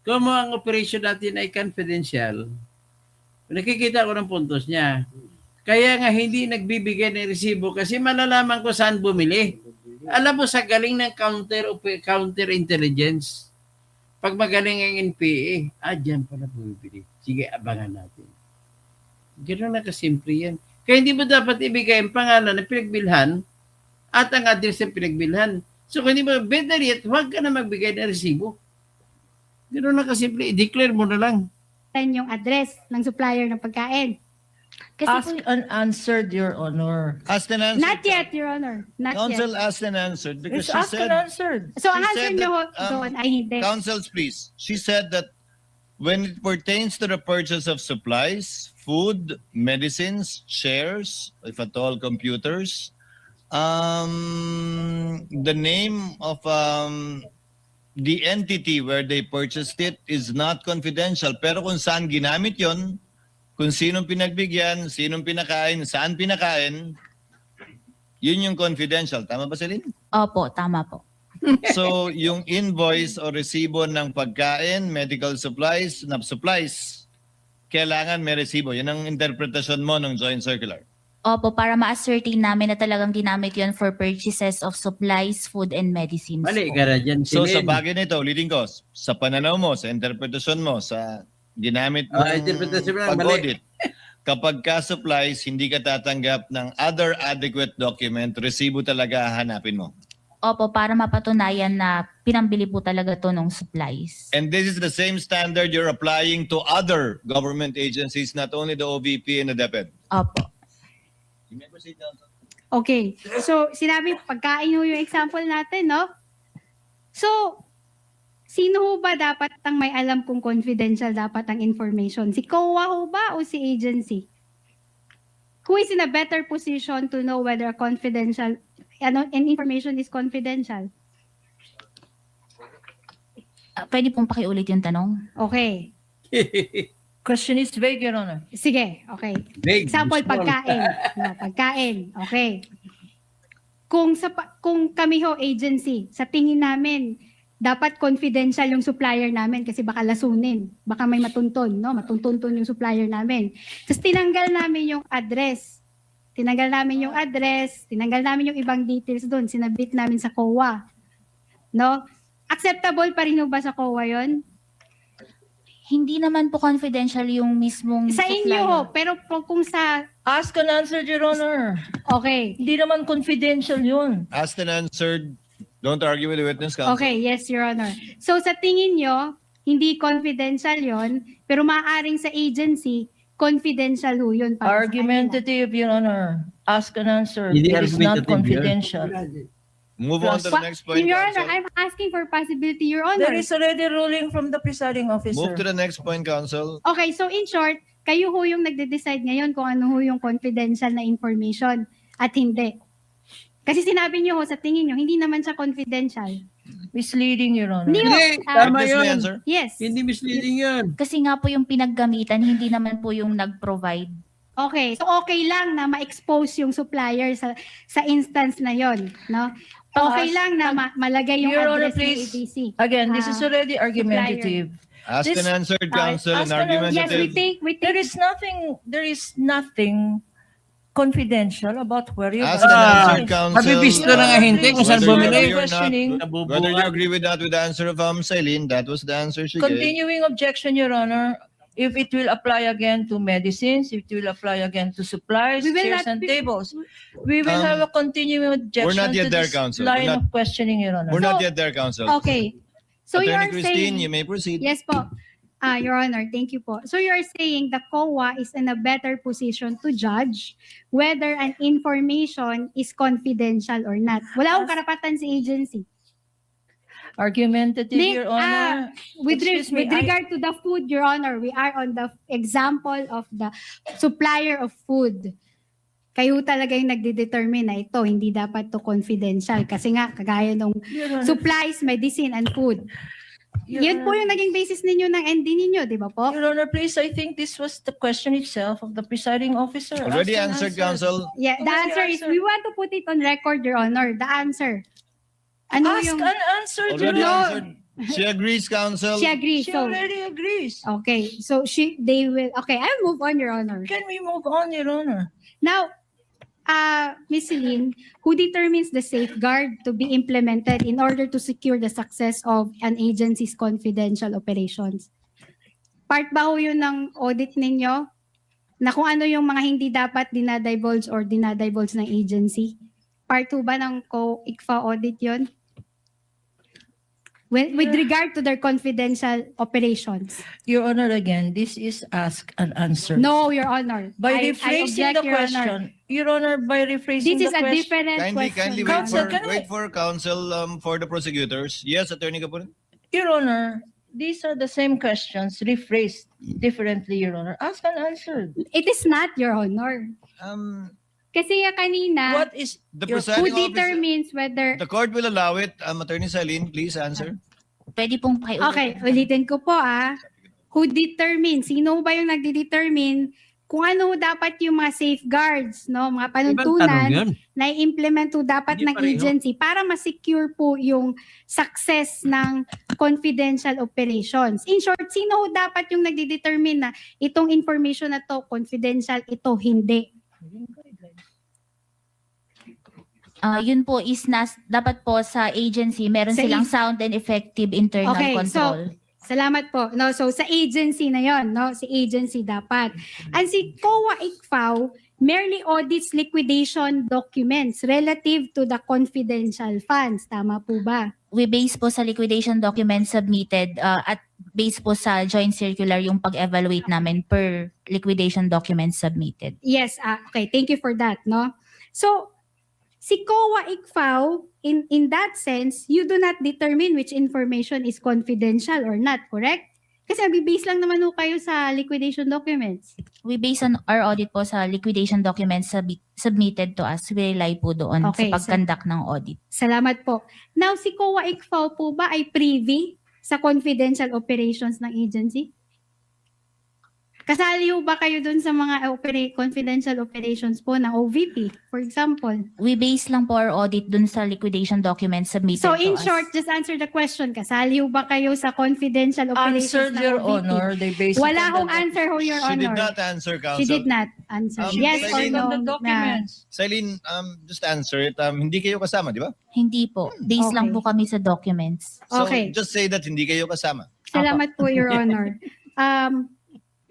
Kung ang operation natin ay confidential, nakikita ko ng puntos niya. Kaya nga hindi nagbibigay ng resibo kasi malalaman ko saan bumili. Alam mo sa galing ng counter intelligence. Pag magaling ang NPA, dyan pala bumibili. Sige, abangan natin. Ganoon na kasimple yan. Kaya hindi mo dapat ibigay ang pangalan ng pinagbilhan at ang address ng pinagbilhan. So kung hindi mo, better yet, huwag ka na magbigay ng resibo. Ganoon na kasimple. I-declare mo na lang. Yung address ng supplier ng pagkain. Kasi Ask po, and answered, Your Honor. Asked and answered. Not yet, Your Honor. Not Counsel yet. asked and answered because It's she asked and said, answered. So, ang she answer said nyo that, doon ay hindi. Counsels, please. She said that when it pertains to the purchase of supplies, food, medicines, shares, if at all computers, the name of the entity where they purchased it is not confidential. Pero kung saan ginamit yon, kung sinong pinagbigyan, sinong pinakain, saan pinakain, yun yung confidential. Tama ba, Celine? opo, tama po. So, yung invoice o resibo ng pagkain, medical supplies, kailangan may resibo. Yan ang interpretasyon mo ng joint circular. Opo, para ma-ascertain namin na talagang ginamit yon for purchases of supplies, food, and medicines Mali po. ka na dyan. So, sa Celine. bagay nito, ulitin ko, sa pananaw mo, sa interpretasyon mo, sa ginamit mo Interpretasyon mo, mali. pag-audit, kapag ka-supplies, hindi ka tatanggap ng other adequate document, resibo talaga hanapin mo. Opo, para mapatunayan na pinambili po talaga to ng supplies. And this is the same standard you're applying to other government agencies, not only the OVP and the DepEd. Opo. You may proceed, Counsel. Okay. So, sinabi, pagkain ho yung example natin, no? So, sino ho ba dapat ang may alam kung confidential dapat ang information? Si COA ho ba o si agency? Who is in a better position to know whether confidential an information is confidential? Pwede pong pakiulit yung tanong? Okay. Question is vague, Your Honor. Sige, okay. Vague, Example, small. pagkain. No, pagkain. Okay. Kung kami ho agency, sa tingin namin, dapat confidential yung supplier namin kasi baka lasunin. Baka may matunton, no? Matuntunton yung supplier namin. Tapos tinanggal namin yung address. Tinanggal namin yung ibang details doon. Sinabit namin sa COA. No? Acceptable pa rin ho ba sa COA yon? Hindi naman po confidential yung mismong Sa inyo ho, pero kung sa... Ask and answer, Your Honor. Okay. Hindi naman confidential yun. Asked and answered. Don't argue with the witness, counsel. Okay, yes, Your Honor. So sa tingin nyo, hindi confidential yon, pero maaaring sa agency, confidential ho yun. para sa kanila. Argumentative, Your Honor. Ask and answer. Hindi It is not argumentative yun. confidential. Move on to the next point, Your Honor, counsel. I'm asking for possibility, Your Honor. There is already ruling from the presiding officer. Move to the next point, counsel. Okay, so in short, kayo ho yung nagde-decide ngayon kung ano ho yung confidential na information at hindi. Kasi sinabi niyo ho, sa tingin niyo, hindi naman siya confidential. Misleading, Your Honor. Hindi ho. Hindi, Witness tama may yun. answer. Yes. Hindi misleading yun. Kasi nga po yung pinaggamitan, hindi naman po yung nag-provide. Okay, so okay lang na ma-expose yung supplier sa instance na yon, no? Okay lang na malagay yung Your Honor, address ng please. ABC. Again, this is already argumentative. Asked This- and answered, counsel, and ask and answer. Yes, we argumentative. think There is nothing confidential about where you Asked and answered, Ah, counsel. mabibisto na nga hindi kung saan Whether you bumili. agree or not, Questioning. Whether you agree with that, with the answer of Celine, that was the answer she gave. Continuing objection, Your Honor. If it will apply again to medicines, if it will apply again to supplies, We will chairs not and be- tables, we will have a continuing objection not yet to there, this counsel. We're line not- of questioning, Your Honor. We're not yet there, counsel. okay. So you Attorney are Christine, saying you may proceed. yes po. Your Honor, thank you po. So you are saying the COA is in a better position to judge whether an information is confidential or not. Wala akong karapatan sa agency. Argumentative, Di- Your Honor. With Excuse me, regard to the food, Your Honor, we are on the example of the supplier of food. Kayo talaga yung nagde-determine na ito, hindi dapat to confidential. Kasi nga, kagaya ng Your Honor, supplies, medicine, and food. Your Yun po Honor. yung naging basis ninyo ng ND ninyo, di ba po? Your Honor, please, I think this was the question itself of the presiding officer. Already Ask and answered, counsel. Yeah, the Already answer is, answered. we want to put it on record, Your Honor. The answer. Ano Ask yung... and answer, Your Already Honor. answered. She agrees, counsel. She agrees. She So, already agrees. okay. So, they will... Okay, I'll move on, Your Honor. Can we move on, Your Honor? Now, Ms. Celine, who determines the safeguard to be implemented in order to secure the success of an agency's confidential operations? Part ba ho yun ng audit ninyo? Na kung ano yung mga hindi dapat dinadivulge or dinadivulge ng agency? Part 2 ba ng ICFA audit yun? With regard to their confidential operations? Your Honor, again, this is ask and answer. No, Your Honor. By I rephrasing object, the Your Honor. question, Your Honor, by rephrasing This is the a question. different Kindly question. wait Counsel, for, can I- wait for counsel for the prosecutors. Yes, Attorney Kapunin. Your Honor, these are the same questions rephrased differently, Your Honor. Ask and answer. It is not, Your Honor. Kasi kanina, What is The your- presiding who officer, determines whether... the court will allow it. Attorney Celine, please answer. Pwede pong pakiulit. Okay, ulitin ko po Who determines? Sino ba yung nagde-determine kung ano dapat yung mga safeguards, no? Mga Ibang tanong panuntunan yun. na i-implement po dapat Hindi ng pareho. agency para ma-secure po yung success ng confidential operations. In short, sino ho dapat yung nagde-determine na itong information na to confidential, ito hindi? Yun po is dapat po sa agency, meron Sa silang sound and effective internal Okay, control. Salamat po. No, so sa agency na 'yon, no, si agency dapat. And si COA ICFAO merely audits liquidation documents relative to the confidential funds. Tama po ba? We base po sa liquidation documents submitted at base po sa joint circular yung pag-evaluate namin per liquidation documents submitted. Yes, okay. Thank you for that, no? So, si COA ICFAO, in that sense, you do not determine which information is confidential or not, correct? Kasi nagbe-base lang naman ho kayo sa liquidation documents. We base on our audit po sa liquidation documents submitted to us. We rely po doon Okay, sa pag-conduct ng audit. Salamat po. Now, si COA ICFAO po ba ay privy sa confidential operations ng agency? Kasali ho ba kayo dun sa mga confidential operations po ng OVP, for example? We base lang po our audit dun sa liquidation documents submitted So to in us. short, just answer the question. Kasali ho ba kayo sa confidential operations Answered, ng Your OVP? Honor. They based Wala it on hong the answer ho, Your She did Honor. not answer, She Counsel. did not answer. Um, Yes based or Eileen, on no? the na- documents. Celine, just answer it. Hindi kayo kasama, di ba? Hindi po. Base lang Okay. po kami sa documents. So Okay. just say that hindi kayo kasama. Salamat po, Your Honor.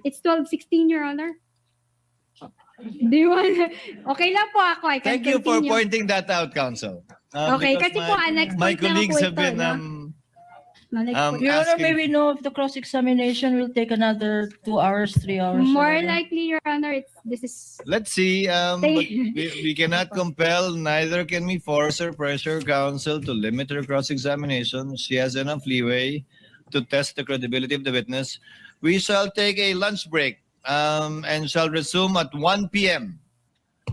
It's 12:16, Your Honor. Do you want... Okay lang po ako. I can Thank you for continue. pointing that out, Counsel. Okay, Because kasi po, next my point lang colleagues po have ito, been no? No, next point. Your Honor, asking- may we know if the cross-examination will take another 2 hours, 3 hours? Your More Honor? likely, Your Honor, this is... Let's see. But we cannot compel, neither can we force or pressure counsel to limit her cross-examination. She has enough leeway to test the credibility of the witness. We shall take a lunch break and shall resume at 1 p.m.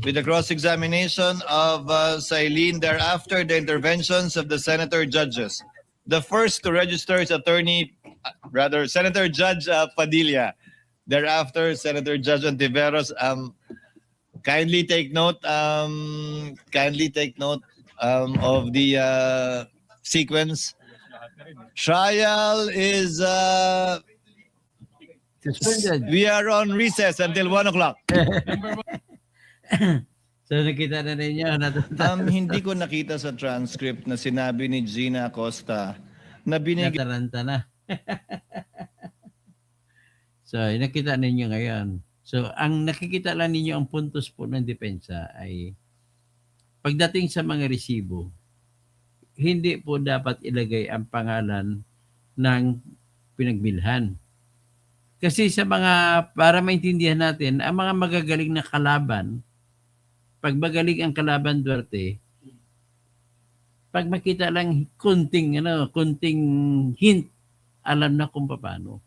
with the cross-examination of Sailin. Thereafter, the interventions of the senator judges. The first to register is Senator Judge Padilla. Thereafter, Senator Judge Antiveros. Kindly take note. Of the sequence. Trial is. Suspended. We are on recess until 1 o'clock. So nakita na ninyo. Hindi ko nakita sa transcript na sinabi ni Gina Acosta na binigyan. Nataranta na. So, nakita ninyo ngayon. So, ang nakikita lang ninyo ang puntos po ng depensa ay pagdating sa mga resibo, hindi po dapat ilagay ang pangalan ng pinagbilhan. Kasi sa mga, para maintindihan natin, ang mga magagaling na kalaban, pag magaling ang kalaban Duarte, pag makita lang kunting hint, alam na kung paano.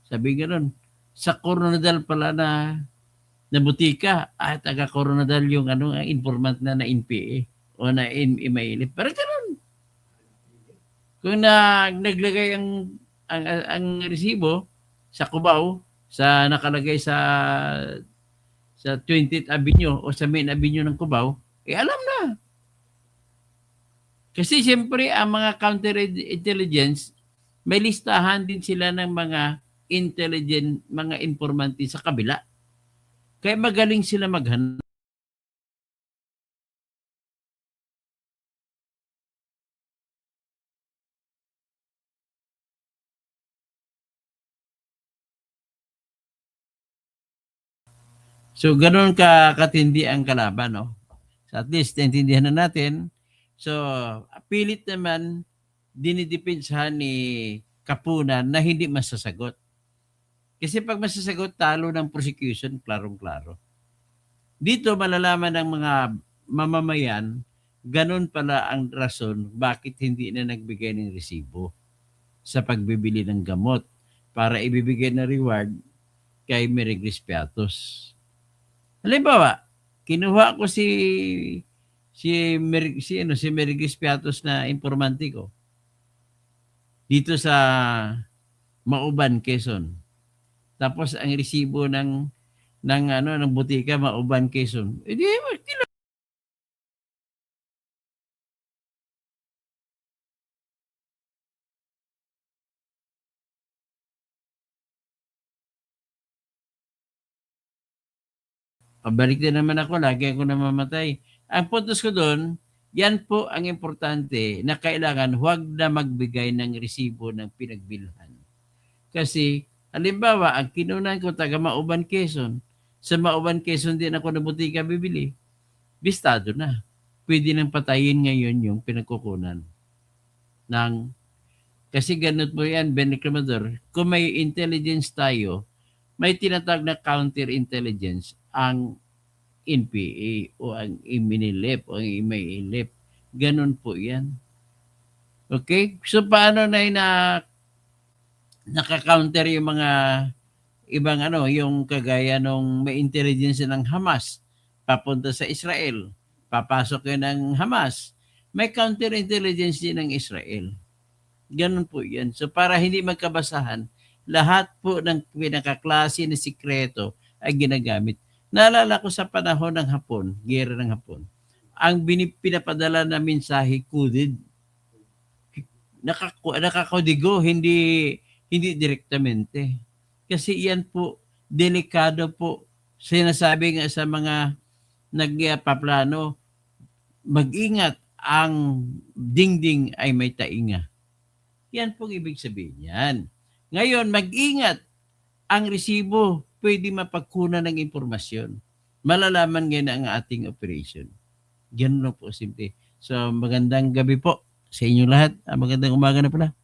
Sabi gano'n, sa Coronadal pala na butika, taga Coronadal yung ang informant na NPA o na email. Parang gano'n. Kung naglagay ang resibo sa Cubao, nakalagay sa 20th Avenue o sa Main Avenue ng Cubao, alam na. Kasi siyempre ang mga counterintelligence, may listahan din sila ng mga intelligent, mga informante sa kabila. Kaya magaling sila maghanap. So, ganoon katindi ang kalaban, no? So, at least, naintindihan na natin. So, pilit naman, dinidepensahan ni Kapunan na hindi masasagot. Kasi pag masasagot, talo ng prosecution, klarong-klaro. Dito, malalaman ng mga mamamayan, ganun pala ang rason bakit hindi na nagbigay ng resibo sa pagbibili ng gamot para ibibigay na reward kay Merigris Piatos. Halimbawa, kinuha ko si Merigris Piatos na informante ko dito sa Mauban, Quezon. Tapos ang resibo ng butika Mauban, Quezon. Pabalik din naman ako, lagi ako namamatay. Ang puntos ko doon, yan po ang importante na kailangan huwag na magbigay ng resibo ng pinagbilhan. Kasi, halimbawa, ang kinunan ko taga Mauban, Quezon, sa Mauban, Quezon din ako na butika bibili, bistado na. Pwede nang patayin ngayon yung pinagkukunan. Kasi ganun po yan, Ben Reclamador, kung may intelligence tayo, may tinatawag na counterintelligence ang NPA o ang iminilip o ang imailip. Ganun po yan. Okay? So paano na naka-counter yung mga ibang yung kagaya nung may intelligence ng Hamas papunta sa Israel. Papasok yun ng Hamas. May counterintelligence din ng Israel. Ganun po yan. So para hindi magkabasahan, lahat po ng pinakaklase na sikreto ay ginagamit. Naalala ko sa panahon ng Hapon, gera ng Hapon, ang pinapadala na mensahe coded. Nakakodigo, hindi direktamente. Kasi yan po, delikado po. Sinasabi nga sa mga nagpaplano, mag-ingat, ang dingding ay may tainga. Yan pong ibig sabihin yan. Ngayon, mag-ingat, ang resibo pwede mapagkunan ng impormasyon. Malalaman ngayon ang ating operation. Ganun po simple. So, magandang gabi po sa inyo lahat. Magandang umaga na pala.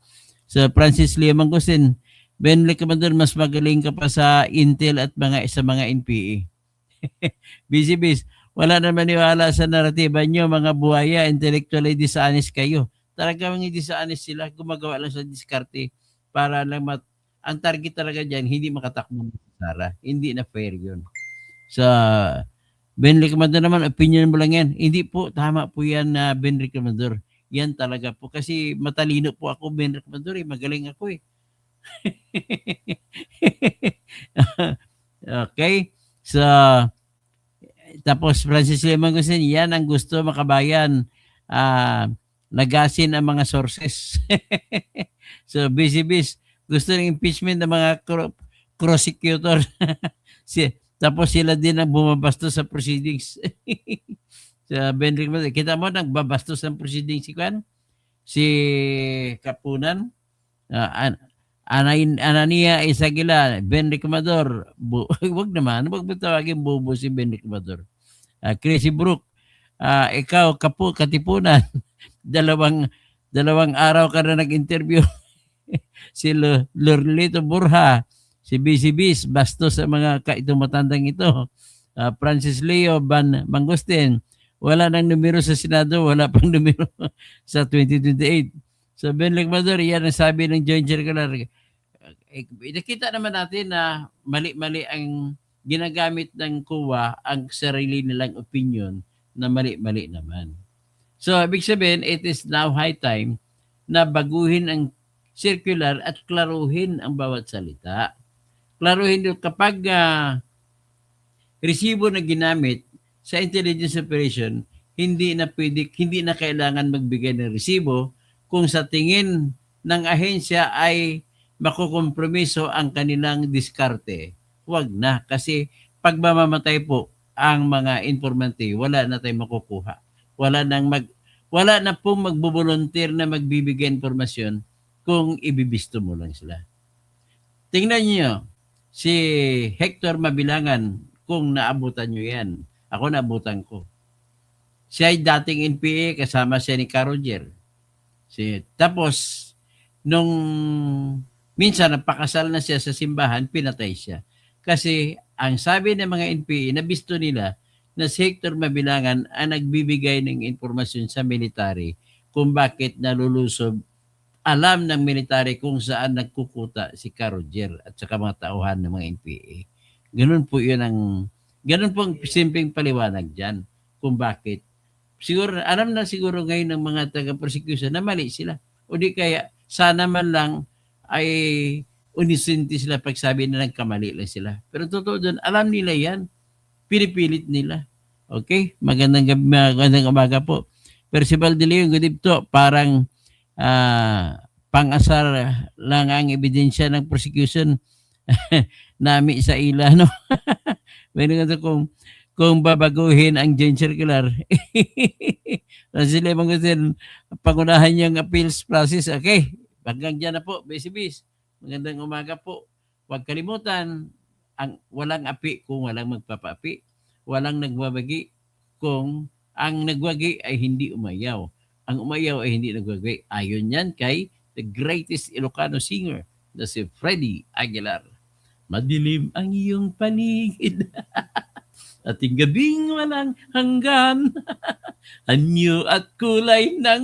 So, Francis Leo Mangustin, Ben Lecomandor, mas magaling ka pa sa Intel at sa mga NPA. Busy. Wala naman maniwala sa naratiba nyo, mga buhaya, intellectually dishonest kayo. Talagang dishonest sila, gumagawa lang sa diskarte para lang ang target talaga dyan, hindi makatakbo sa Sara. Hindi na fair yun. So, Ben Lecomandor naman, opinion mo lang yan. Hindi po, tama po yan na Ben Lecomandor. Yan talaga po. Kasi matalino po ako, Ben Lecomandor. Magaling ako eh. Okay? So, tapos Francis Lemon Gusin, yan ang gusto makabayan. Lagasin ang mga sources. So, busy. Gusto ng impeachment ng mga prosecutor. Tapos sila din ang bumabastos sa proceedings. Sa Benrick, kita mo, nagbabastos ng proceedings si Kapunan. Anania Isagila, Benrick Mador. Wag naman, wag mo tawagin bobo si Benrick Mador. Chrissy Brook, ikaw, Katipunan. dalawang araw ka na nag-interview. Si Lorlito Burha, si BCBs, bastos sa mga itong matandang ito. Francis Leo Mangustin, wala nang numero sa Senado, wala pang numero sa 2028. So Ben Lecmador, yan ang sabi ng Joint Circular. Nakita naman natin na mali-mali ang ginagamit ng COA ang sarili nilang opinion na mali-mali naman. So ibig sabihin, it is now high time na baguhin ang circular at klaruhin ang bawat salita. Klaruhin nyo kapag resibo na ginamit sa intelligence operation, hindi na kailangan magbigay ng resibo kung sa tingin ng ahensya ay makukompromiso ang kanilang diskarte. Huwag na, kasi pag mamamatay po ang mga informante, wala na tayong makukuha. Wala na pong magbo-volunteer na magbibigay informasyon kung ibibisto mo lang sila. Tingnan niyo si Hector Mabilangan, kung naabutan niyo yan. Ako naabutan ko. Siya ay dating NPA, kasama siya ni Caroger. Tapos, nung minsan napakasal na siya sa simbahan, pinatay siya. Kasi ang sabi ng mga NPA, nabisto nila na si Hector Mabilangan ang nagbibigay ng informasyon sa military kung bakit nalulusob. Alam ng military kung saan nagkukuta si Caroger at saka mga tauhan ng mga NPA. Ganun po ang simpleng paliwanag dyan kung bakit. Siguro, alam na siguro ngayon ng mga taga-prosecution na mali sila. O di kaya, sana man lang ay unisinti sila pag sabi na nagkamali lang sila. Pero totoo doon, alam nila yan. Pinipilit nila. Okay? Magandang umaga po. Percival De Leon, good evening. Parang pang-asar lang ang ebidensya ng prosecution nami sa ila, no? Meron nga kung babaguhin ang Joint Circular. Sila mga pangunahan niyang appeals process. Okay, hanggang dyan na po, BCBs. Magandang umaga po. Huwag kalimutan, walang api kung walang magpapaapi. Walang nagwawagi kung ang nagwagi ay hindi umayaw. Ang umayaw ay hindi nagwagi. Ayon yan kay the greatest Ilocano singer na si Freddie Aguilar. Madilim ang iyong paligid. ating gabing walang hanggan, anyo at kulay ng